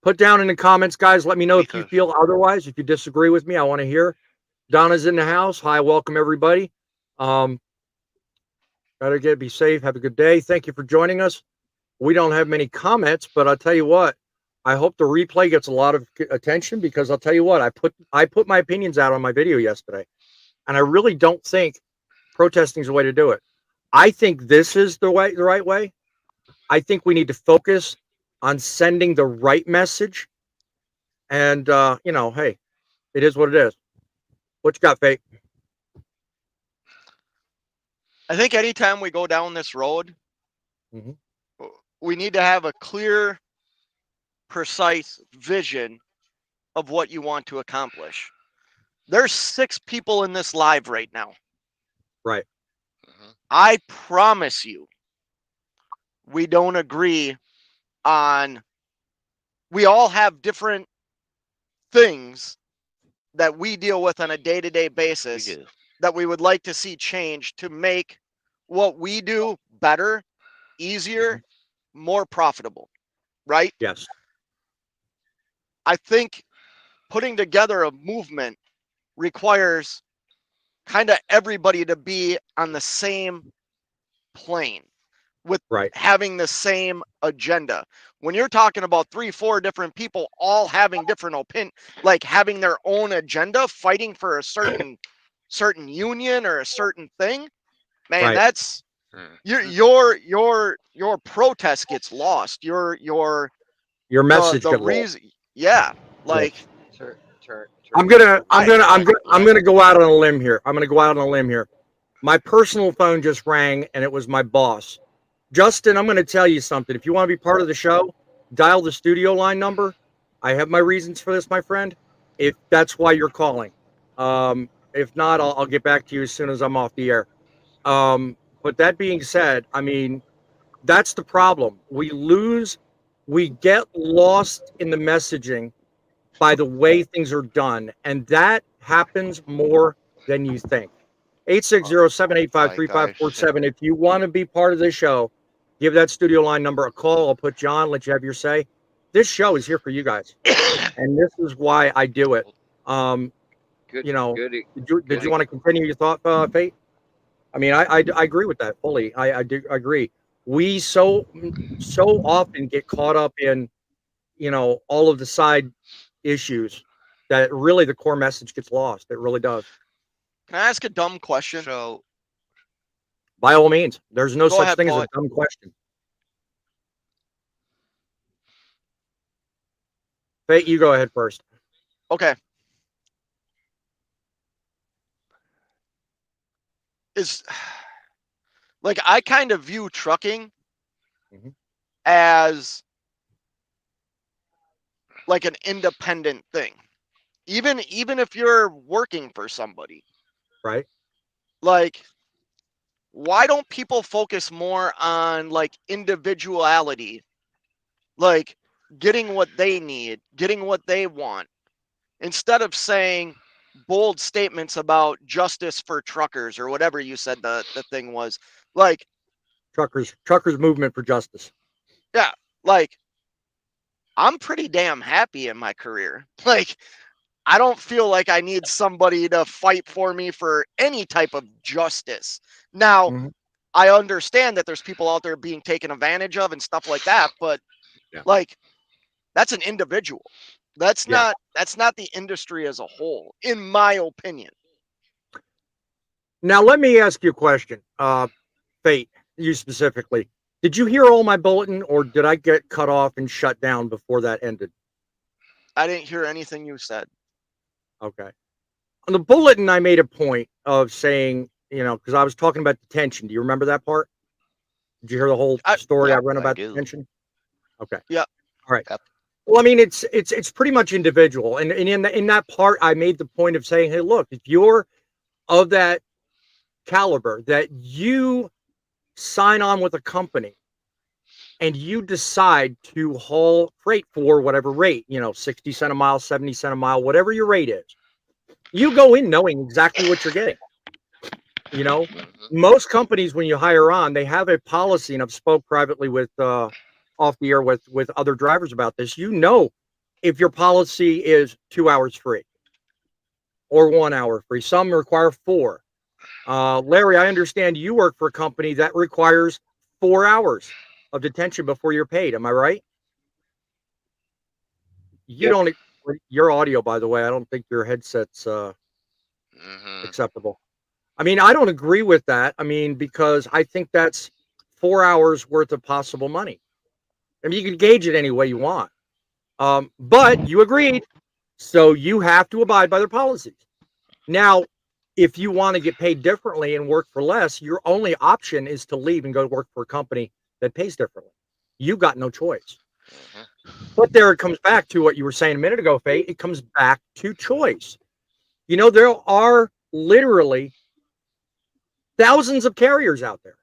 Put down in the comments, guys. Let me know if you feel otherwise. If you disagree with me, I want to hear. Donna's in the house. Hi, welcome everybody. Gotta be safe. Have a good day. Thank you for joining us. We don't have many comments, but I'll tell you what. I hope the replay gets a lot of attention, because I'll tell you what. I put my opinions out on my video yesterday, and I really don't think protesting is the way to do it. I think this is the right way. I think we need to focus on sending the right message. And hey, it is what it is. What you got, Faye? I think anytime we go down this road, we need to have a clear, precise vision of what you want to accomplish. There's 6 people in this live right now. Right. I promise you, we don't agree on, we all have different things that we deal with on a day-to-day basis that we would like to see change to make what we do better, easier, more profitable, right? Yes. I think putting together a movement requires kind of everybody to be on the same plane with having the same agenda. When you're talking about 3-4 different people all having different opinions, like having their own agenda, fighting for a certain union or a certain thing, man, that's your protest gets lost. Your message the gets reason, lost. Yeah, like I'm gonna go out on a limb here. My personal phone just rang, and it was my boss. Justin, I'm going to tell you something. If you want to be part of the show, dial the studio line number. I have my reasons for this, my friend. If that's why you're calling. If not, I'll get back to you as soon as I'm off the air. But that being said, I mean, that's the problem. We get lost in the messaging by the way things are done. And that happens more than you think. 860-785-3547. If you want to be part of this show, give that studio line number a call. I'll put you on, let you have your say. This show is here for you guys. And this is why I do it. you know, did you want to continue your thought, Fate? I mean, I agree with that fully. I do agree. We so often get caught up in, you know, all of the side issues that really the core message gets lost. It really does. Can I ask a dumb question? So, By all means, there's no Go such ahead, thing as Paul. a dumb question. Fate, you go ahead first. Okay. Is like I kind of view trucking as like an independent thing. Even if you're working for somebody. Right. Like, why don't people focus more on like individuality? Like getting what they need, getting what they want, instead of saying bold statements about justice for truckers or whatever you said the thing was. Like truckers movement for justice. Yeah, like I'm pretty damn happy in my career. Like I don't feel like I need somebody to fight for me for any type of justice. Now, I understand that there's people out there being taken advantage of and stuff like that, but like that's an individual. That's not the industry as a whole, in my opinion. Now let me ask you a question. Fate, you specifically. Did you hear all my bulletin, or did I get cut off and shut down before that ended? I didn't hear anything you said. Okay. On the bulletin, I made a point of saying, you know, because I was talking about detention. Do you remember that part? Did you hear the whole story I run about detention? Okay. Yeah. All right. Well, I mean, it's pretty much individual, and in that part, I made the point of saying, hey, look, if you're of that caliber that you sign on with a company and you decide to haul freight for whatever rate, you know, 60 cents a mile, 70 cents a mile, whatever your rate is, you go in knowing exactly what you're getting. You know, most companies, when you hire on, they have a policy, and I've spoke privately with off the air with other drivers about this. You know, if your policy is 2 hours free or 1 hour free, some require 4. Larry, I understand you work for a company that requires 4 hours of detention before you're paid. Am I right? You don't. Your audio, by the way, I don't think your headset's acceptable. I mean, I don't agree with that. I mean, because I think that's 4 hours worth of possible money. I mean, you can gauge it any way you want. But you agreed, so you have to abide by their policies. Now, if you want to get paid differently and work for less, your only option is to leave and go work for a company that pays differently. You got no choice. But there it comes back to what you were saying a minute ago, Faye. It comes back to choice. You know, there are literally thousands of carriers out there.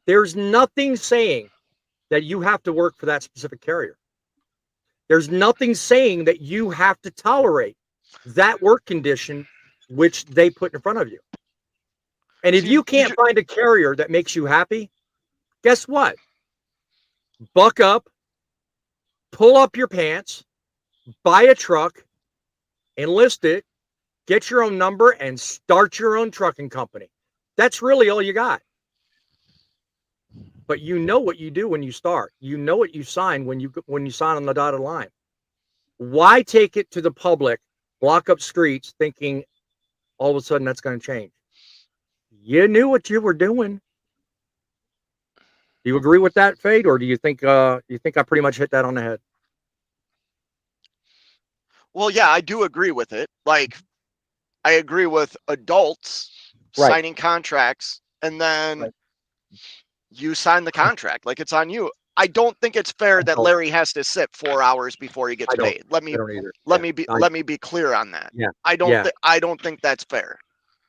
There's nothing saying that you have to work for that specific carrier. There's nothing saying that you have to tolerate that work condition which they put in front of you. And if you can't find a carrier that makes you happy, guess what? Buck up, pull up your pants, buy a truck, enlist it, get your own number, and start your own trucking company. That's really all you got. But you know what you do when you start. You know what you sign when you sign on the dotted line. Why take it to the public, block up streets, thinking all of a sudden that's going to change? You knew what you were doing. Do you agree with that, Fade, or do you think I pretty much hit that on the head? Well, yeah, I do agree with it. Like, I agree with adults signing contracts, and then you sign the contract. Like, it's on you. I don't think it's fair that Larry has to sit 4 hours before he gets paid. Let me be clear on that. Yeah. I don't think that's fair.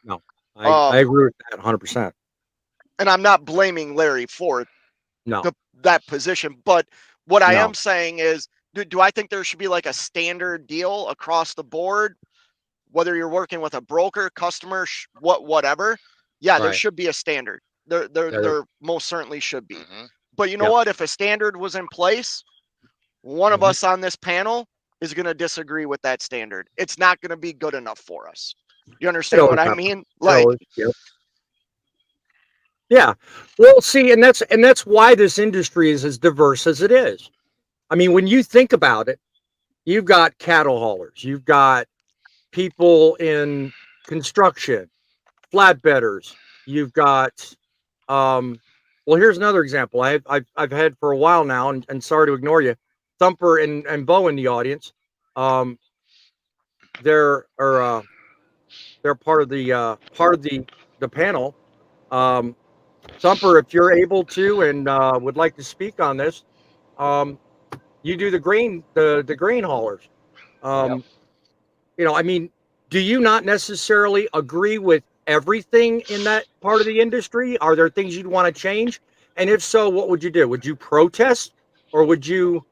No, I agree with that 100%. And I'm not blaming Larry for that position, but what I am saying is, do I think there should be like a standard deal across the board, whether you're working with a broker, customer, whatever? Yeah, there should be a standard. There most certainly should be. But you know what? If a standard was in place, one of us on this panel is going to disagree with that standard. It's not going to be good enough for us. You understand what I mean? Like, yeah. Well, see, and that's why this industry is as diverse as it is. I mean, when you think about it, you've got cattle haulers, you've got people in construction, flatbedders, you've got well, here's another example I've had for a while now, and sorry to ignore you, Thumper and Bo in the audience. They're part of the panel. Thumper, if you're able to and would like to speak on this, you do the grain haulers. Yep. You know, I mean, do you not necessarily agree with everything in that part of the industry? Are there things you'd want to change? And if so, what would you do? Would you protest, or would you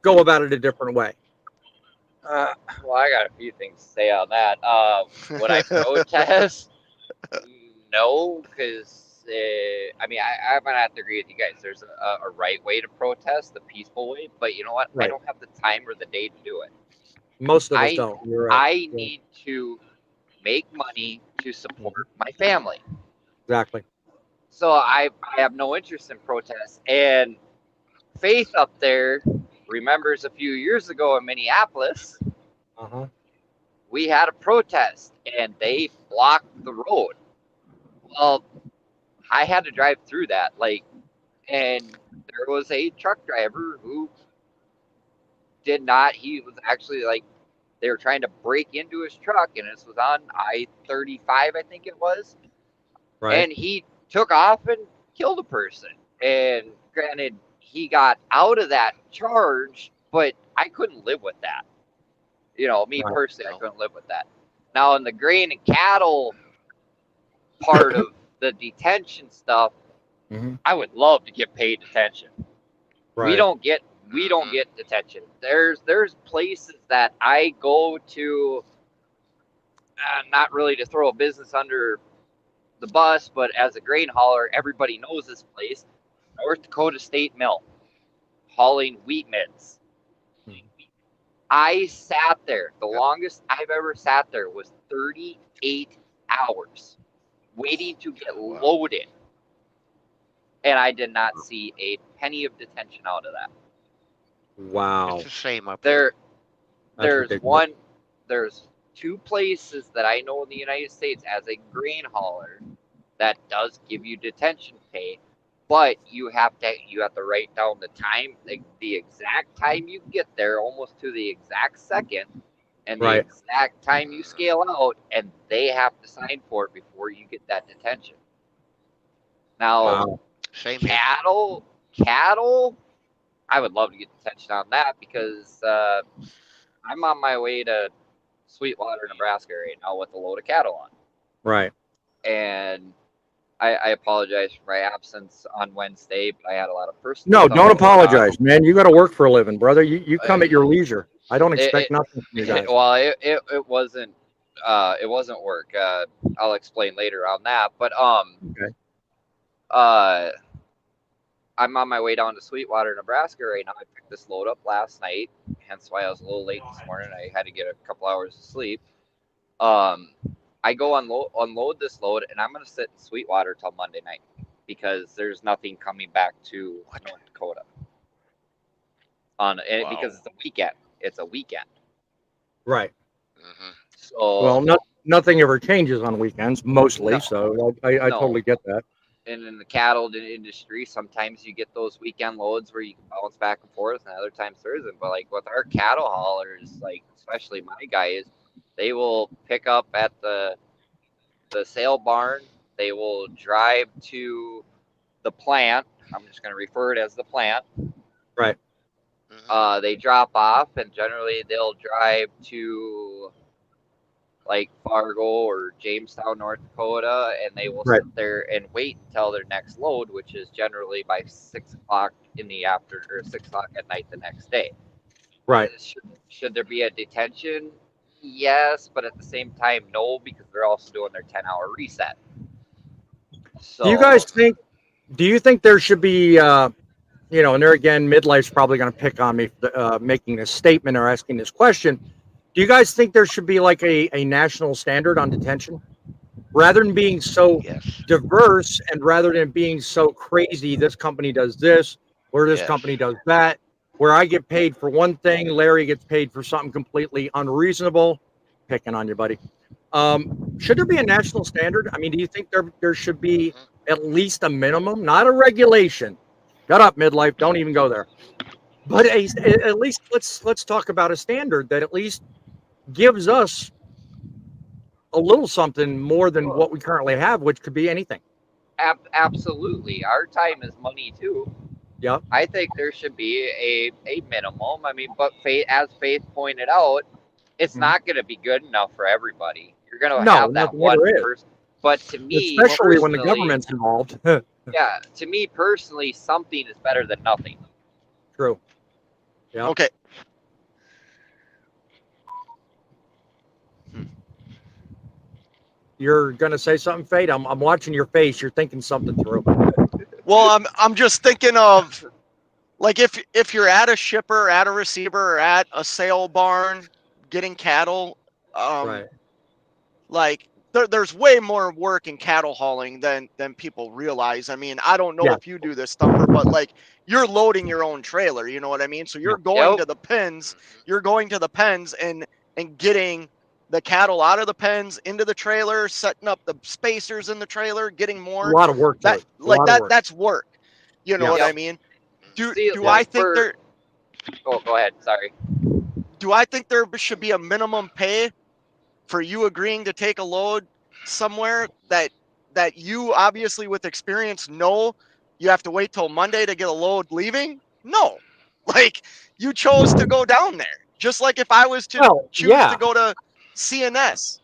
go about it a different way? Well, I got a few things to say on that. Would I protest? No, because I mean, I'm gonna have to agree with you guys. There's a right way to protest, the peaceful way. But you know what? Right. I don't have the time or the day to do it. Most of us don't. You're right. I need to make money to support my family. Exactly. So I have no interest in protests. And Faith up there remembers a few years ago in Minneapolis, we had a protest and they blocked the road. Well, I had to drive through that, and there was a truck driver who did not. He was actually they were trying to break into his truck, and this was on I-35, I think it was. Right. And he took off and killed a person. And granted, he got out of that charge, but I couldn't live with that. You know, me personally, I couldn't live with that. Now, in the grain and cattle part of the detention stuff, I would love to get paid detention. Right. We don't get detention. There's places that I go to, not really to throw a business under the bus, but as a grain hauler, everybody knows this place, North Dakota State Mill, hauling wheat mids. I sat there. The longest I've ever sat there was 38 hours waiting to get loaded. And I did not see a penny of detention out of that. Wow. It's the same up There's ridiculous. there's two places that I know in the United States as a grain hauler that does give you detention pay, but you have to write down the time, the exact time you get there, almost to the exact second, and the exact time you scale out, and they have to sign for it before you get that detention. Now, cattle, I would love to get detention on that because I'm on my way to Sweetwater, Nebraska right now with a load of cattle on. Right. And I apologize for my absence on Wednesday, but I had a lot of personal No, stuff don't going on. apologize, man. You got to work for a living, brother. You come at your leisure. I don't expect nothing from you guys. Well, it wasn't work. I'll explain later on that. But I'm on my way down to Sweetwater, Nebraska right now. I picked this load up last night, hence why I was a little late this morning. I had to get a couple hours of sleep. I go unload this load, and I'm going to sit in Sweetwater till Monday night because there's nothing coming back to North Dakota. Because it's a weekend. It's a weekend. Right. So well, nothing ever changes on weekends, mostly. No. So I totally get that. And in the cattle industry, sometimes you get those weekend loads where you can bounce back and forth, and other times there isn't. But with our cattle haulers, especially my guys, they will pick up at the sale barn. They will drive to the plant. I'm just going to refer it as the plant. Right. They drop off, and generally they'll drive to Fargo or Jamestown, North Dakota, and they will sit there and wait until their next load, which is generally by 6 o'clock in the afternoon or 6 o'clock at night the next day. Right. Should there be a detention? Yes, but at the same time, no, because they're also doing their 10-hour reset. So, Do you think there should be you know, and there again, midlife's probably going to pick on me for making this statement or asking this question. Do you guys think there should be like a national standard on detention? Rather than being so diverse and rather than being so crazy, this company does this, or this company does that, where I get paid for one thing, Larry gets paid for something completely unreasonable. Picking on you, buddy. Should there be a national standard? I mean, do you think there should be at least a minimum, not a regulation? Shut up, midlife. Don't even go there. But at least let's talk about a standard that at least gives us a little something more than what we currently have, which could be anything. Absolutely. Our time is money too. Yeah. I think there should be a minimum. I mean, but as Faith pointed out, it's not going to be good enough for everybody. You're going to have that one person. But to me, especially when the government's involved. Yeah, to me personally, something is better than nothing. True. Yeah. Okay. You're gonna say something, Fate? I'm watching your face. You're thinking something through. Well, I'm just thinking of, like, if you're at a shipper, at a receiver, or at a sale barn getting cattle, Right. like there's way more work in cattle hauling than people realize. I mean, I don't know if you do this, Thumper, but like you're loading your own trailer. You know what I mean? So you're going to the pens. You're going to the pens and getting the cattle out of the pens into the trailer, setting up the spacers in the trailer, getting more. A lot of work. That's work. You know what I mean? Do I think there? Oh, go ahead. Sorry. Do I think there should be a minimum pay for you agreeing to take a load somewhere that you obviously with experience know you have to wait till Monday to get a load leaving? No. Like you chose to go down there. Just like if I was to choose to go to CNS.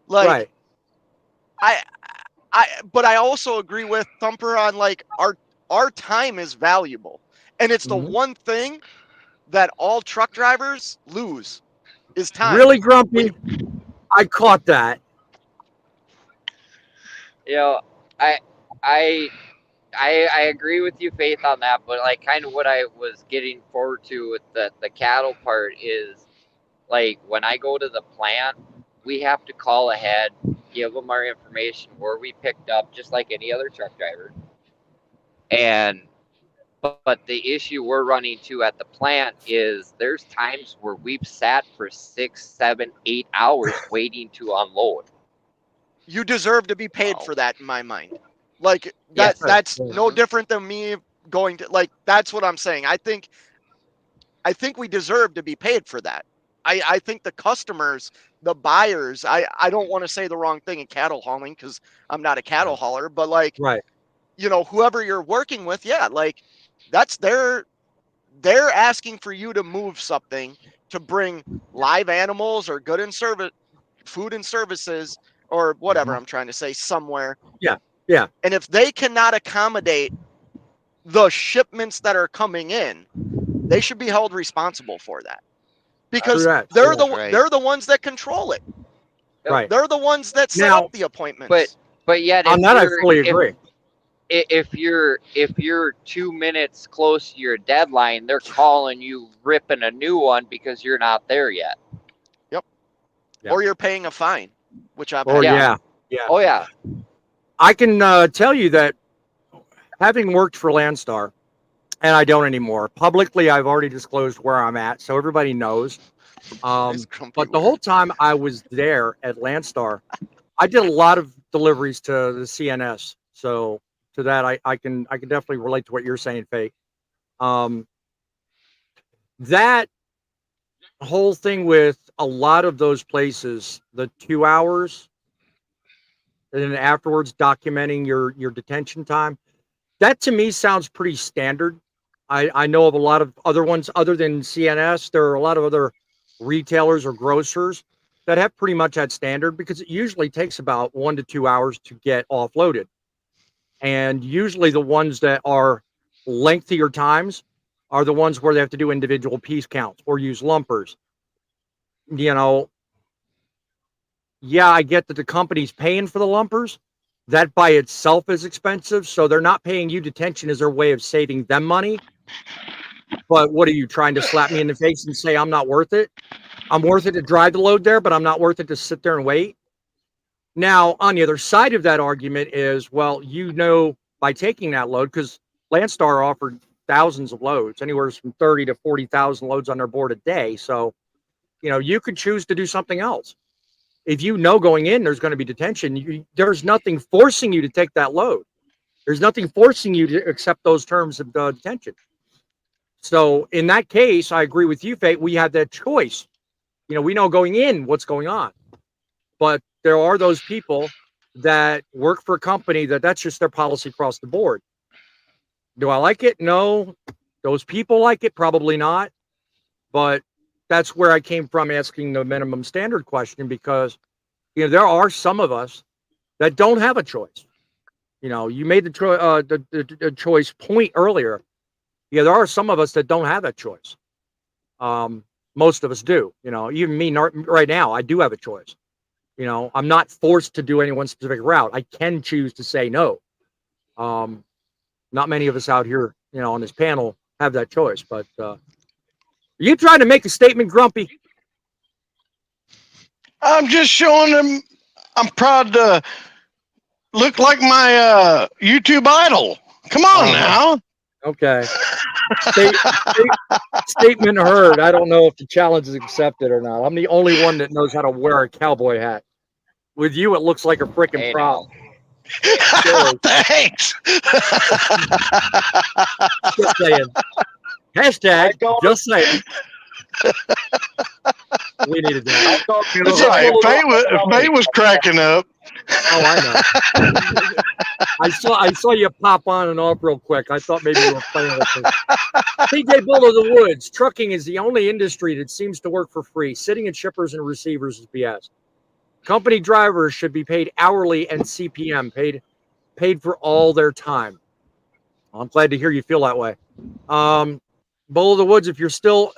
Like but I also agree with Thumper on like our time is valuable. And it's the one thing that all truck drivers lose is time. Really grumpy. I caught that. You know, I agree with you, Faith, on that, but like kind of what I was getting forward to with the cattle part is like when I go to the plant, we have to call ahead, give them our information where we picked up, just like any other truck driver. And but the issue we're running to at the plant is there's times where we've sat for 6, 7, 8 hours waiting to unload. You deserve to be paid for that in my mind. Like that's no different than me going to like that's what I'm saying. I think we deserve to be paid for that. I think the customers, the buyers, I don't want to say the wrong thing in cattle hauling because I'm not a cattle hauler, but like you know, whoever you're working with, like that's they're asking for you to move something to bring live animals or good and service food and services or whatever I'm trying to say somewhere. Yeah. And if they cannot accommodate the shipments that are coming in, they should be held responsible for that. Because they're the ones that control it. Right. They're the ones that set up the appointments. But yet on that I fully agree. If you're 2 minutes close to your deadline, they're calling you ripping a new one because you're not there yet. Yep. Or you're paying a fine, which I've had. Oh yeah. I can tell you that having worked for Landstar, and I don't anymore. Publicly, I've already disclosed where I'm at, so everybody knows. But the whole time I was there at Landstar, I did a lot of deliveries to the CNS. So to that, I can definitely relate to what you're saying, Faye. That whole thing with a lot of those places, the 2 hours, and then afterwards documenting your detention time, that to me sounds pretty standard. I know of a lot of other ones other than CNS. There are a lot of other retailers or grocers that have pretty much that standard because it usually takes about 1 to 2 hours to get offloaded. And usually the ones that are lengthier times are the ones where they have to do individual piece counts or use lumpers. You know, I get that the company's paying for the lumpers. That by itself is expensive. So they're not paying you detention as their way of saving them money. But what are you trying to slap me in the face and say I'm not worth it? I'm worth it to drive the load there, but I'm not worth it to sit there and wait. Now, on the other side of that argument is, well, by taking that load, because Landstar offered thousands of loads, anywhere from 30 to 40,000 loads on their board a day. So, you could choose to do something else. If going in, there's going to be detention, there's nothing forcing you to take that load. There's nothing forcing you to accept those terms of detention. So in that case, I agree with you, Fate. We have that choice. We know going in what's going on. But there are those people that work for a company that's just their policy across the board. Do I like it? No. Those people like it? Probably not. But that's where I came from asking the minimum standard question, because, there are some of us that don't have a choice. You made the choice point earlier. Yeah, there are some of us that don't have that choice. Most of us do. Even me right now, I do have a choice. I'm not forced to do any one specific route. I can choose to say no. Not many of us out here, on this panel have that choice. But you trying to make a statement, Grumpy? I'm just showing them I'm proud to look like my YouTube idol. Come on now. Okay. Statement heard. I don't know if the challenge is accepted or not. I'm the only one that knows how to wear a cowboy hat. With you, it looks like a freaking prop. Thanks. Just saying. Hashtag just saying. We needed that. That's right. If Faye was cracking up. Oh, I know. I saw you pop on and off real quick. I thought maybe you were playing with this. TJ Bull of the Woods. Trucking is the only industry that seems to work for free. Sitting at shippers and receivers is BS. Company drivers should be paid hourly and CPM, paid for all their time. I'm glad to hear you feel that way. Bull of the Woods, if you're still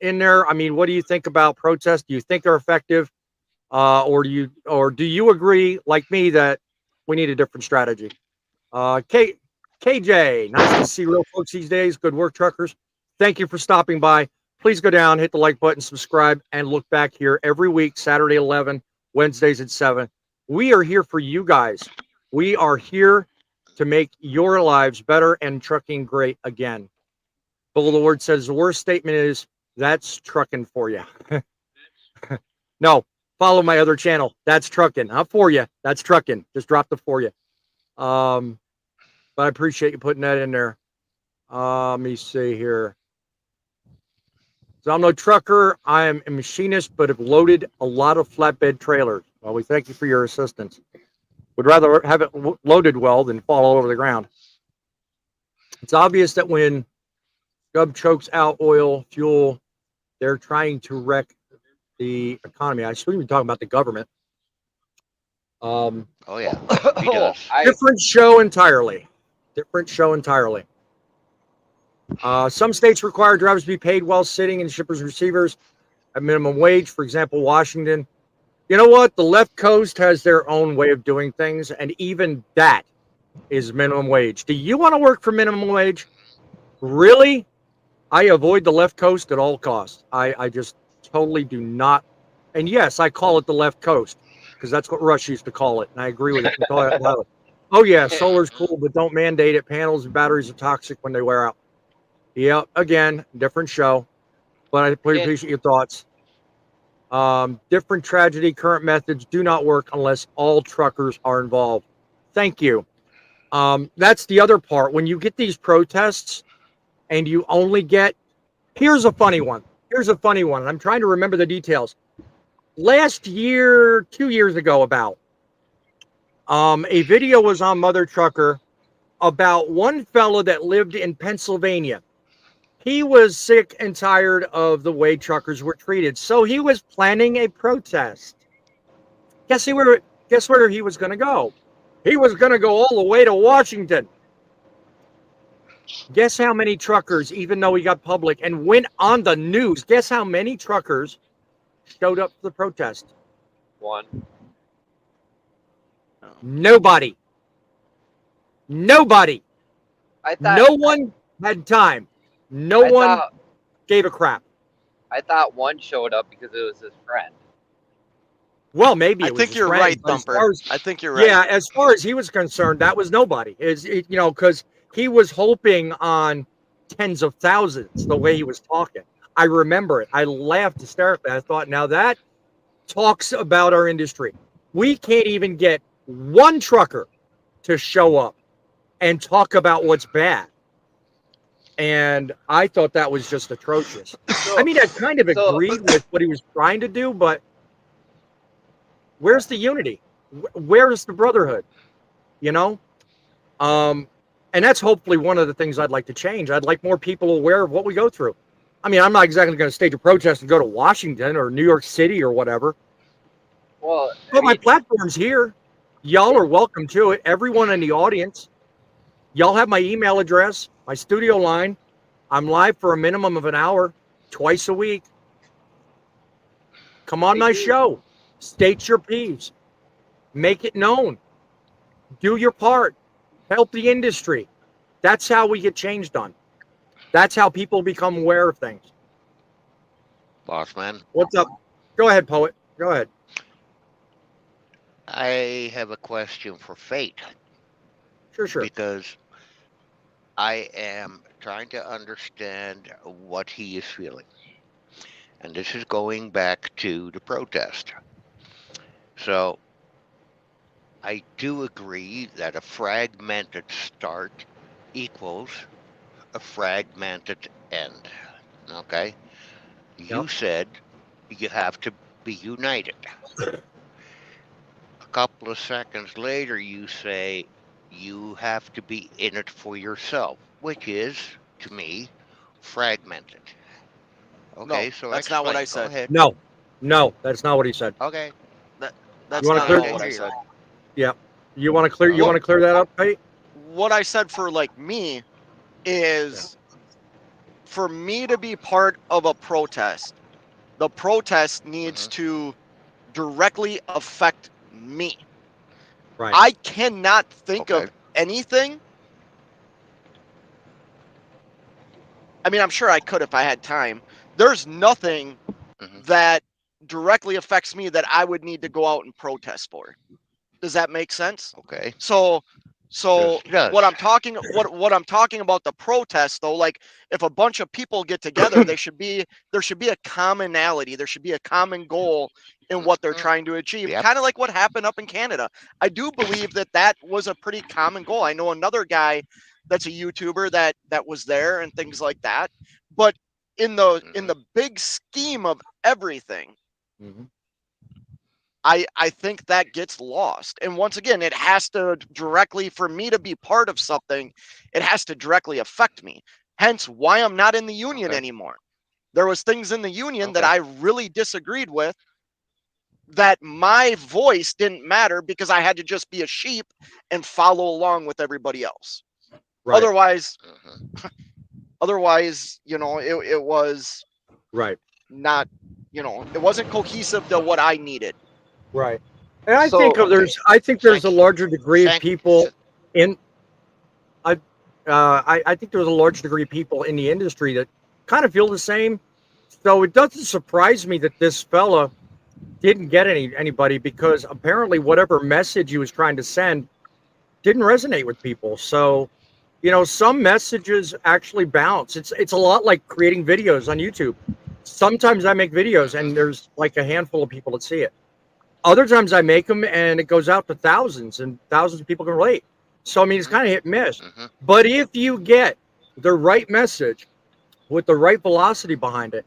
in there, what do you think about protests? Do you think they're effective? Or do you agree, like me, that we need a different strategy? KJ, nice to see real folks these days. Good work, truckers. Thank you for stopping by. Please go down, hit the like button, subscribe, and look back here every week, Saturday 11, Wednesdays at 7. We are here for you guys. We are here to make your lives better and trucking great again. Bull of the Word says the worst statement is, that's trucking for you. No, follow my other channel. That's trucking. Not for you. That's trucking. Just dropped the for you. But I appreciate you putting that in there. Let me see here. So I'm no trucker. I am a machinist, but have loaded a lot of flatbed trailers. Well, we thank you for your assistance. Would rather have it loaded well than fall all over the ground. It's obvious that when Gov chokes out oil, fuel, they're trying to wreck the economy. I assume you're talking about the government. Oh yeah, he does. Different show entirely. Different show entirely. Some states require drivers to be paid while sitting in shippers and receivers at minimum wage. For example, Washington. You know what? The left coast has their own way of doing things, and even that is minimum wage. Do you want to work for minimum wage? Really? I avoid the left coast at all costs. I just totally do not. And yes, I call it the left coast because that's what Rush used to call it, and I agree with it. Oh yeah, solar's cool, but don't mandate it. Panels and batteries are toxic when they wear out. Yeah, again, different show, but I appreciate your thoughts. Different tragedy. Current methods do not work unless all truckers are involved. Thank you. That's the other part. When you get these protests and you only get, here's a funny one. I'm trying to remember the details. Last year, 2 years ago, about a video was on Mother Trucker about one fellow that lived in Pennsylvania. He was sick and tired of the way truckers were treated, so he was planning a protest. Guess where he was going to go? He was going to go all the way to Washington. Guess how many truckers, even though he got public and went on the news, guess how many truckers showed up for the protest? One. Nobody. No one had time. No I one thought- gave a crap. I thought one showed up because it was his friend. Well, maybe I it was think his you're friend, right, but as Thumper. far as- I think you're right. Yeah, as far as he was concerned, that was nobody. Because he was hoping on tens of thousands the way he was talking. I remember it. I laughed hysterically. I thought, now that talks about our industry. We can't even get one trucker to show up and talk about what's bad. And I thought that was just atrocious. I mean, I kind of agreed with what he was trying to do, but where's the unity? Where's the brotherhood? You know? And that's hopefully one of the things I'd like to change. I'd like more people aware of what we go through. I mean, I'm not exactly going to stage a protest and go to Washington or New York City or whatever. Well, But my platform's here. Y'all are welcome to it. Everyone in the audience. Y'all have my email address, my studio line. I'm live for a minimum of an hour, twice a week. Come on my show. State your piece. Make it known. Do your part. Help the industry. That's how we get change done. That's how people become aware of things. Boss man, What's up? Go ahead, poet. Go ahead. I have a question for Fate. Sure. Because I am trying to understand what he is feeling. And this is going back to the protest. So I do agree that a fragmented start equals a fragmented end. Okay? You said you have to be united. A couple of seconds later, you say you have to be in it for yourself, which is, to me, fragmented. Okay, No, so that's not what I explain. Go said. ahead. No, that's not what he said. Okay. That's You wanna not clear- at all what I said. Yeah. You want to clear? You want to clear that up, Pete? What I said for like me is for me to be part of a protest, the protest needs to directly affect me. Right. I cannot think of anything. I mean, I'm sure I could if I had time. There's nothing that directly affects me that I would need to go out and protest for. Does that make sense? Okay. So Yes. what I'm talking about the protest though, like if a bunch of people get together, there should be a commonality, there should be a common goal in what they're trying to achieve. Yep. Kind of like what happened up in Canada. I do believe that was a pretty common goal. I know another guy that's a YouTuber that was there and things like that. But in the big scheme of everything, I think that gets lost. And once again, it has to directly, for me to be part of something, it has to directly affect me. Hence why I'm not in the union anymore. There was things in the union that I really disagreed with, that my voice didn't matter because I had to just be a sheep and follow along with everybody else. Right. Otherwise, you know, it was not, you know, it wasn't cohesive to what I needed. Right. And I So- think there's a larger degree of people in I think there's a large degree of people in the industry that kind of feel the same. So it doesn't surprise me that this fella didn't get anybody, because apparently whatever message he was trying to send didn't resonate with people. So, you know, some messages actually bounce. It's a lot like creating videos on YouTube. Sometimes I make videos and there's like a handful of people that see it. Other times I make them and it goes out to thousands, and thousands of people can relate. So, I mean, it's kind of hit and miss. But if you get the right message with the right velocity behind it,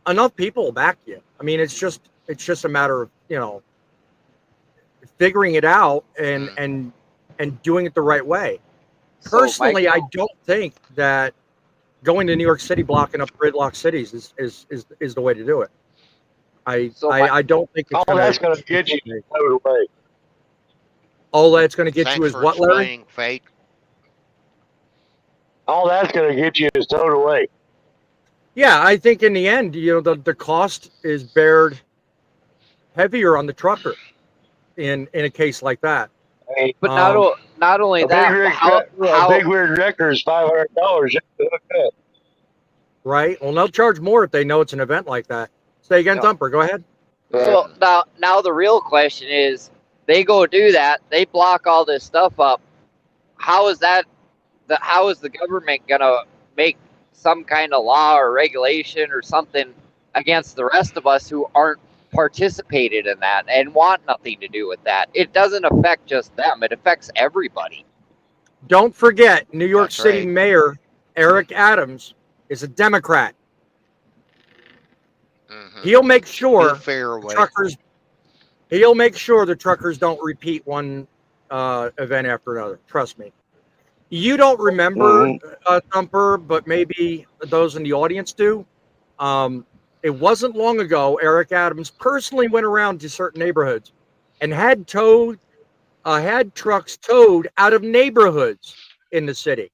enough people will back you. I mean, it's just a matter of, you know, figuring it out and doing it the right way. So, Personally, Mike- I don't think that going to New York City, blocking up gridlock cities is the way to do it. I don't think it's that's going to get you towed away. all that's going to get Thanks you is for what, Larry? explaining, Fate. All that's going to get you is towed away. Yeah, I think in the end, you know, the cost is bared heavier on the trucker in a case like that. But not only a that, big rig, how a big weird wrecker is $500 just to hook up. right? Well, they'll charge more if they know it's an event like that. Say again, Thumper. Go ahead. So now the real question is, they go do that, they block all this stuff up. How is that? How is the government gonna make some kind of law or regulation or something against the rest of us who aren't participated in that and want nothing to do with that? It doesn't affect just them; it affects everybody. Don't forget, New York That's City right. Mayor Eric Adams is a Democrat. He'll make sure the truckers. He'll make sure the truckers don't repeat one event after another. Trust me. You don't remember Thumper, but maybe those in the audience do. It wasn't long ago. Eric Adams personally went around to certain neighborhoods and had trucks towed out of neighborhoods in the city,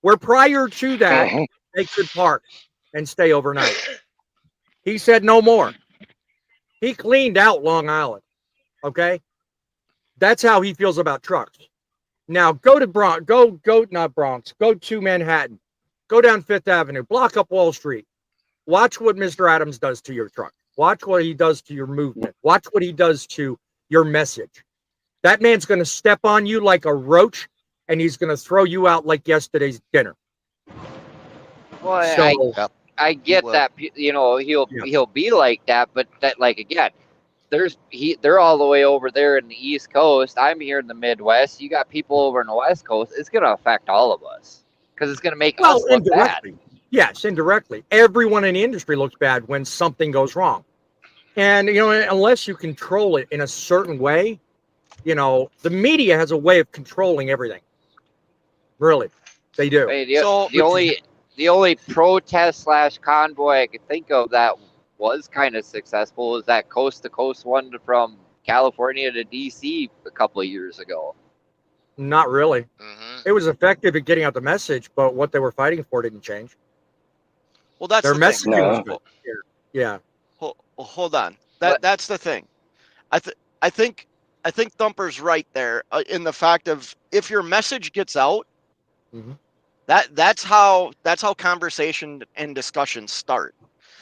where prior to that they could park and stay overnight. He said no more. He cleaned out Long Island. Okay, that's how he feels about trucks. Now go to Go to Manhattan. Go down Fifth Avenue. Block up Wall Street. Watch what Mr. Adams does to your truck. Watch what he does to your movement. Watch what he does to your message. That man's going to step on you like a roach, and he's going to throw you out like yesterday's dinner. Well, So, I get that, you know, he'll be like that, but that, like, again, they're all the way over there in the East Coast. I'm here in the Midwest. You got people over in the West Coast. It's going to affect all of us because it's going to make us look bad. Yes, indirectly. Everyone in the industry looks bad when something goes wrong. And, you know, unless you control it in a certain way, you know, the media has a way of controlling everything. Really, they do. Hey, the only protest / convoy I could think of that was kind of successful was that coast to coast one from California to DC a couple of years ago. Not really. It was effective at getting out the message, but what they were fighting for didn't change. Well, that's their the message thing. was good. Yeah. Hold on. That's the thing. I think Thumper's right there in the fact of if your message gets out, that's how conversation and discussions start.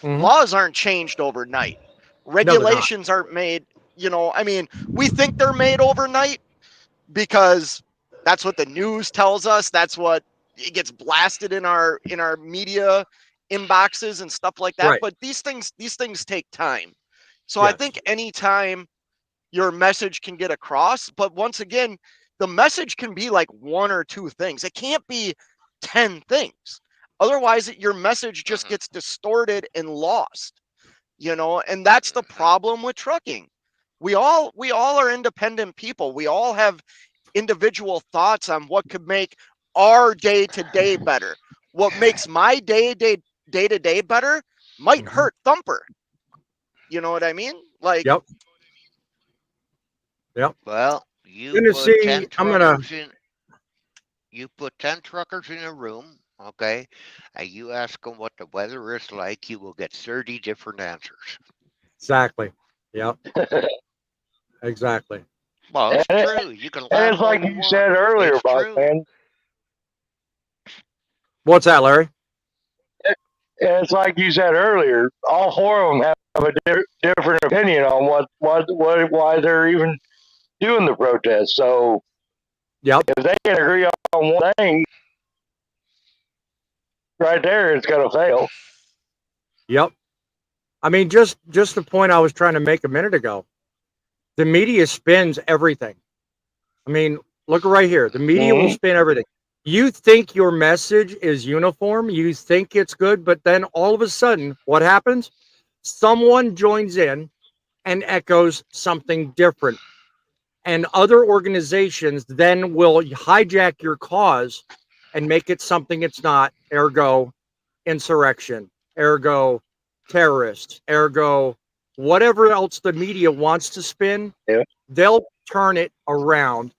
Laws aren't changed overnight. Regulations aren't made. You know, I mean, we think they're made overnight because that's what the news tells us. That's what it gets blasted in our media inboxes and stuff like that. Right. But these things take time. So I think anytime your message can get across, but once again, the message can be like one or two things. It can't be 10 things. Otherwise, your message just gets distorted and lost. You know, and that's the problem with trucking. We all are independent people. We all have individual thoughts on what could make our day-to-day better. What makes my day-to-day better might hurt Thumper. You know what I mean? Like, Yep. Well, you Gonna put see, 10 I'm gonna- truckers in. You put 10 truckers in a room, okay, and you ask them what the weather is like. You will get 30 different answers. Exactly. Yep. Exactly. Well, it's true. You can laugh And it's like all you want. said earlier, It's boss true. man. What's that, Larry? And it's like you said earlier. All four of them have a different opinion on why they're even doing the protest. So, if they can agree on one thing, right there, it's going to fail. Yep. I mean, just the point I was trying to make a minute ago. The media spins everything. I mean, look right here. The media will spin everything. You think your message is uniform. You think it's good, but then all of a sudden, what happens? Someone joins in and echoes something different. And other organizations then will hijack your cause and make it something it's not. Ergo, insurrection. Ergo, terrorists. Ergo, whatever else the media wants to spin, they'll turn it around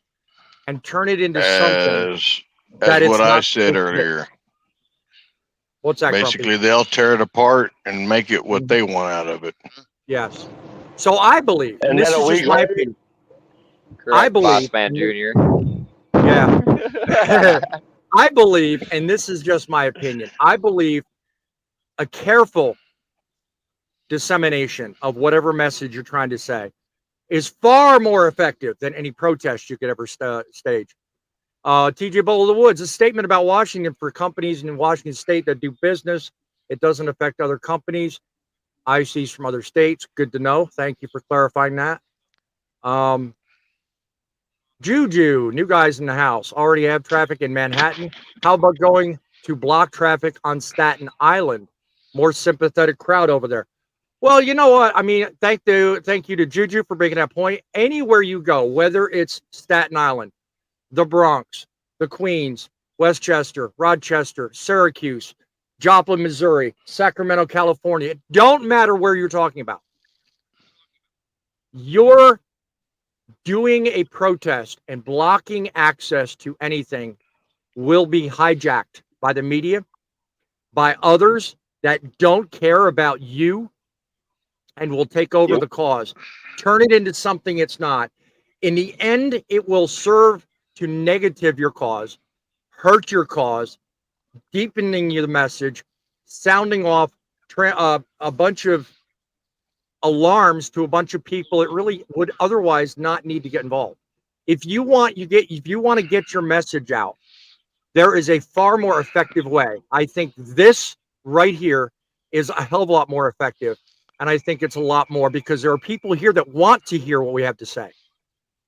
and turn it into something that As it's what I not said supposed to be. earlier. What's that? Basically, Grumpy? they'll tear it apart and make it what they want out of it. Yes. So I believe, and And this then is a just week my later- opinion. Correct, I believe, Bossman Jr. Yeah. I believe, and this is just my opinion. I believe a careful dissemination of whatever message you're trying to say is far more effective than any protest you could ever stage. TJ Bowl of the Woods, a statement about Washington for companies in Washington state that do business. It doesn't affect other companies. ICs from other states. Good to know. Thank you for clarifying that. Juju, new guys in the house. Already have traffic in Manhattan. How about going to block traffic on Staten Island? More sympathetic crowd over there. Well, you know what? I mean, thank you to Juju for making that point. Anywhere you go, whether it's Staten Island, the Bronx, the Queens, Westchester, Rochester, Syracuse, Joplin, Missouri, Sacramento, California. It don't matter where you're talking about. You're doing a protest and blocking access to anything will be hijacked by the media, by others that don't care about you and will take over the cause, turn it into something it's not. In the end, it will serve to negative your cause, hurt your cause, deepening your message, sounding off a bunch of alarms to a bunch of people that really would otherwise not need to get involved. If you want to get your message out, there is a far more effective way. I think this right here is a hell of a lot more effective. And I think it's a lot more because there are people here that want to hear what we have to say.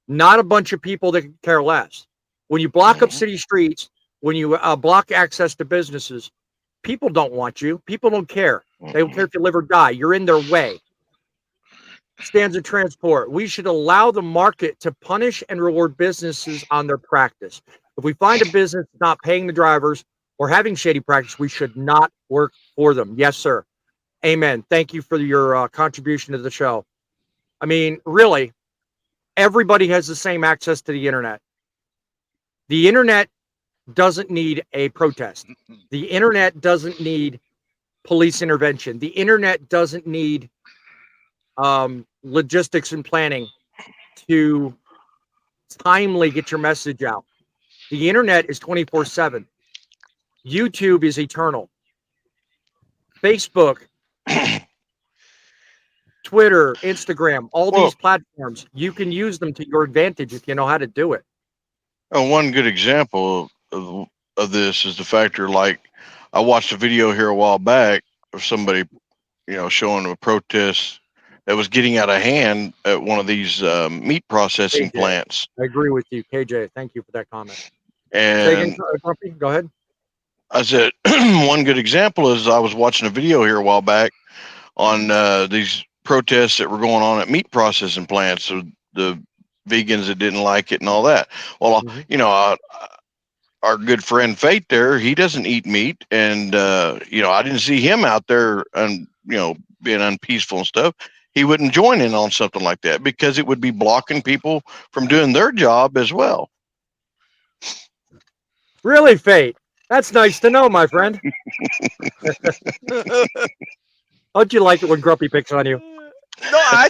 Not a bunch of people that care less. When you block up city streets, when you block access to businesses, people don't want you. People don't care. They don't care if you live or die. You're in their way. Stands of transport. We should allow the market to punish and reward businesses on their practice. If we find a business not paying the drivers or having shady practice, we should not work for them. Yes, sir. Amen. Thank you for your contribution to the show. I mean, really, everybody has the same access to the internet. The internet doesn't need a protest. The internet doesn't need police intervention. The internet doesn't need logistics and planning to timely get your message out. The internet is 24/7. YouTube is eternal. Facebook, Twitter, Instagram, all these platforms, you can use them to your advantage if you know how to do it. One good example of this is the factor, like I watched a video here a while back of somebody, showing a protest that was getting out of hand at one of these meat processing plants. I agree with you, KJ. Thank you for that comment. And go ahead. I said, one good example is I was watching a video here a while back on these protests that were going on at meat processing plants. So the vegans that didn't like it and all that. Well, our good friend Fate there, he doesn't eat meat. And, I didn't see him out there and, being unpeaceful and stuff. He wouldn't join in on something like that because it would be blocking people from doing their job as well. Really, Fate? That's nice to know, my friend. How'd you like it when Grumpy picks on you? No, I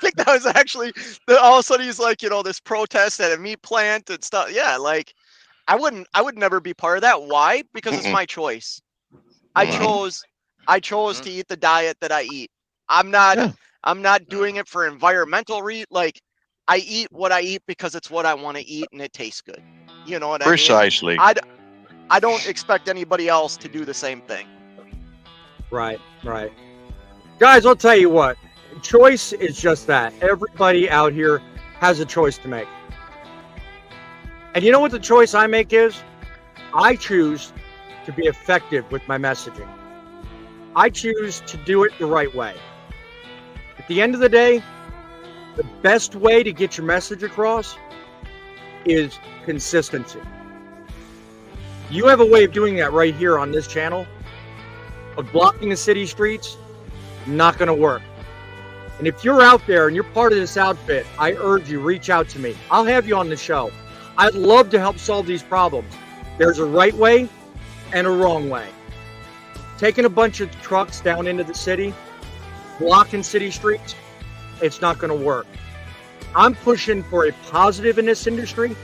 think that was actually all of a sudden he's like, this protest at a meat plant and stuff. Yeah, like I would never be part of that. Why? Because it's my choice. I chose to eat the diet that I eat. I'm not doing it for environmental like I eat what I eat because it's what I want to eat and it tastes good. You know what Precisely. I mean? I don't expect anybody else to do the same thing. Right. Guys, I'll tell you what. Choice is just that. Everybody out here has a choice to make. And you know what the choice I make is? I choose to be effective with my messaging. I choose to do it the right way. At the end of the day, the best way to get your message across is consistency. You have a way of doing that right here on this channel. But blocking the city streets, not going to work. And if you're out there and you're part of this outfit, I urge you, reach out to me. I'll have you on the show. I'd love to help solve these problems. There's a right way and a wrong way. Taking a bunch of trucks down into the city, blocking city streets, it's not going to work. I'm pushing for a positive in this industry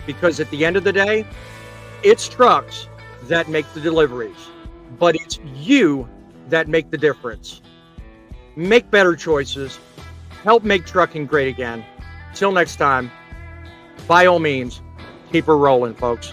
because at the end of the day, it's trucks that make the deliveries. but it's you that make the difference. Make better choices. Help make trucking great again. Till next time, by all means, keep her rolling, folks.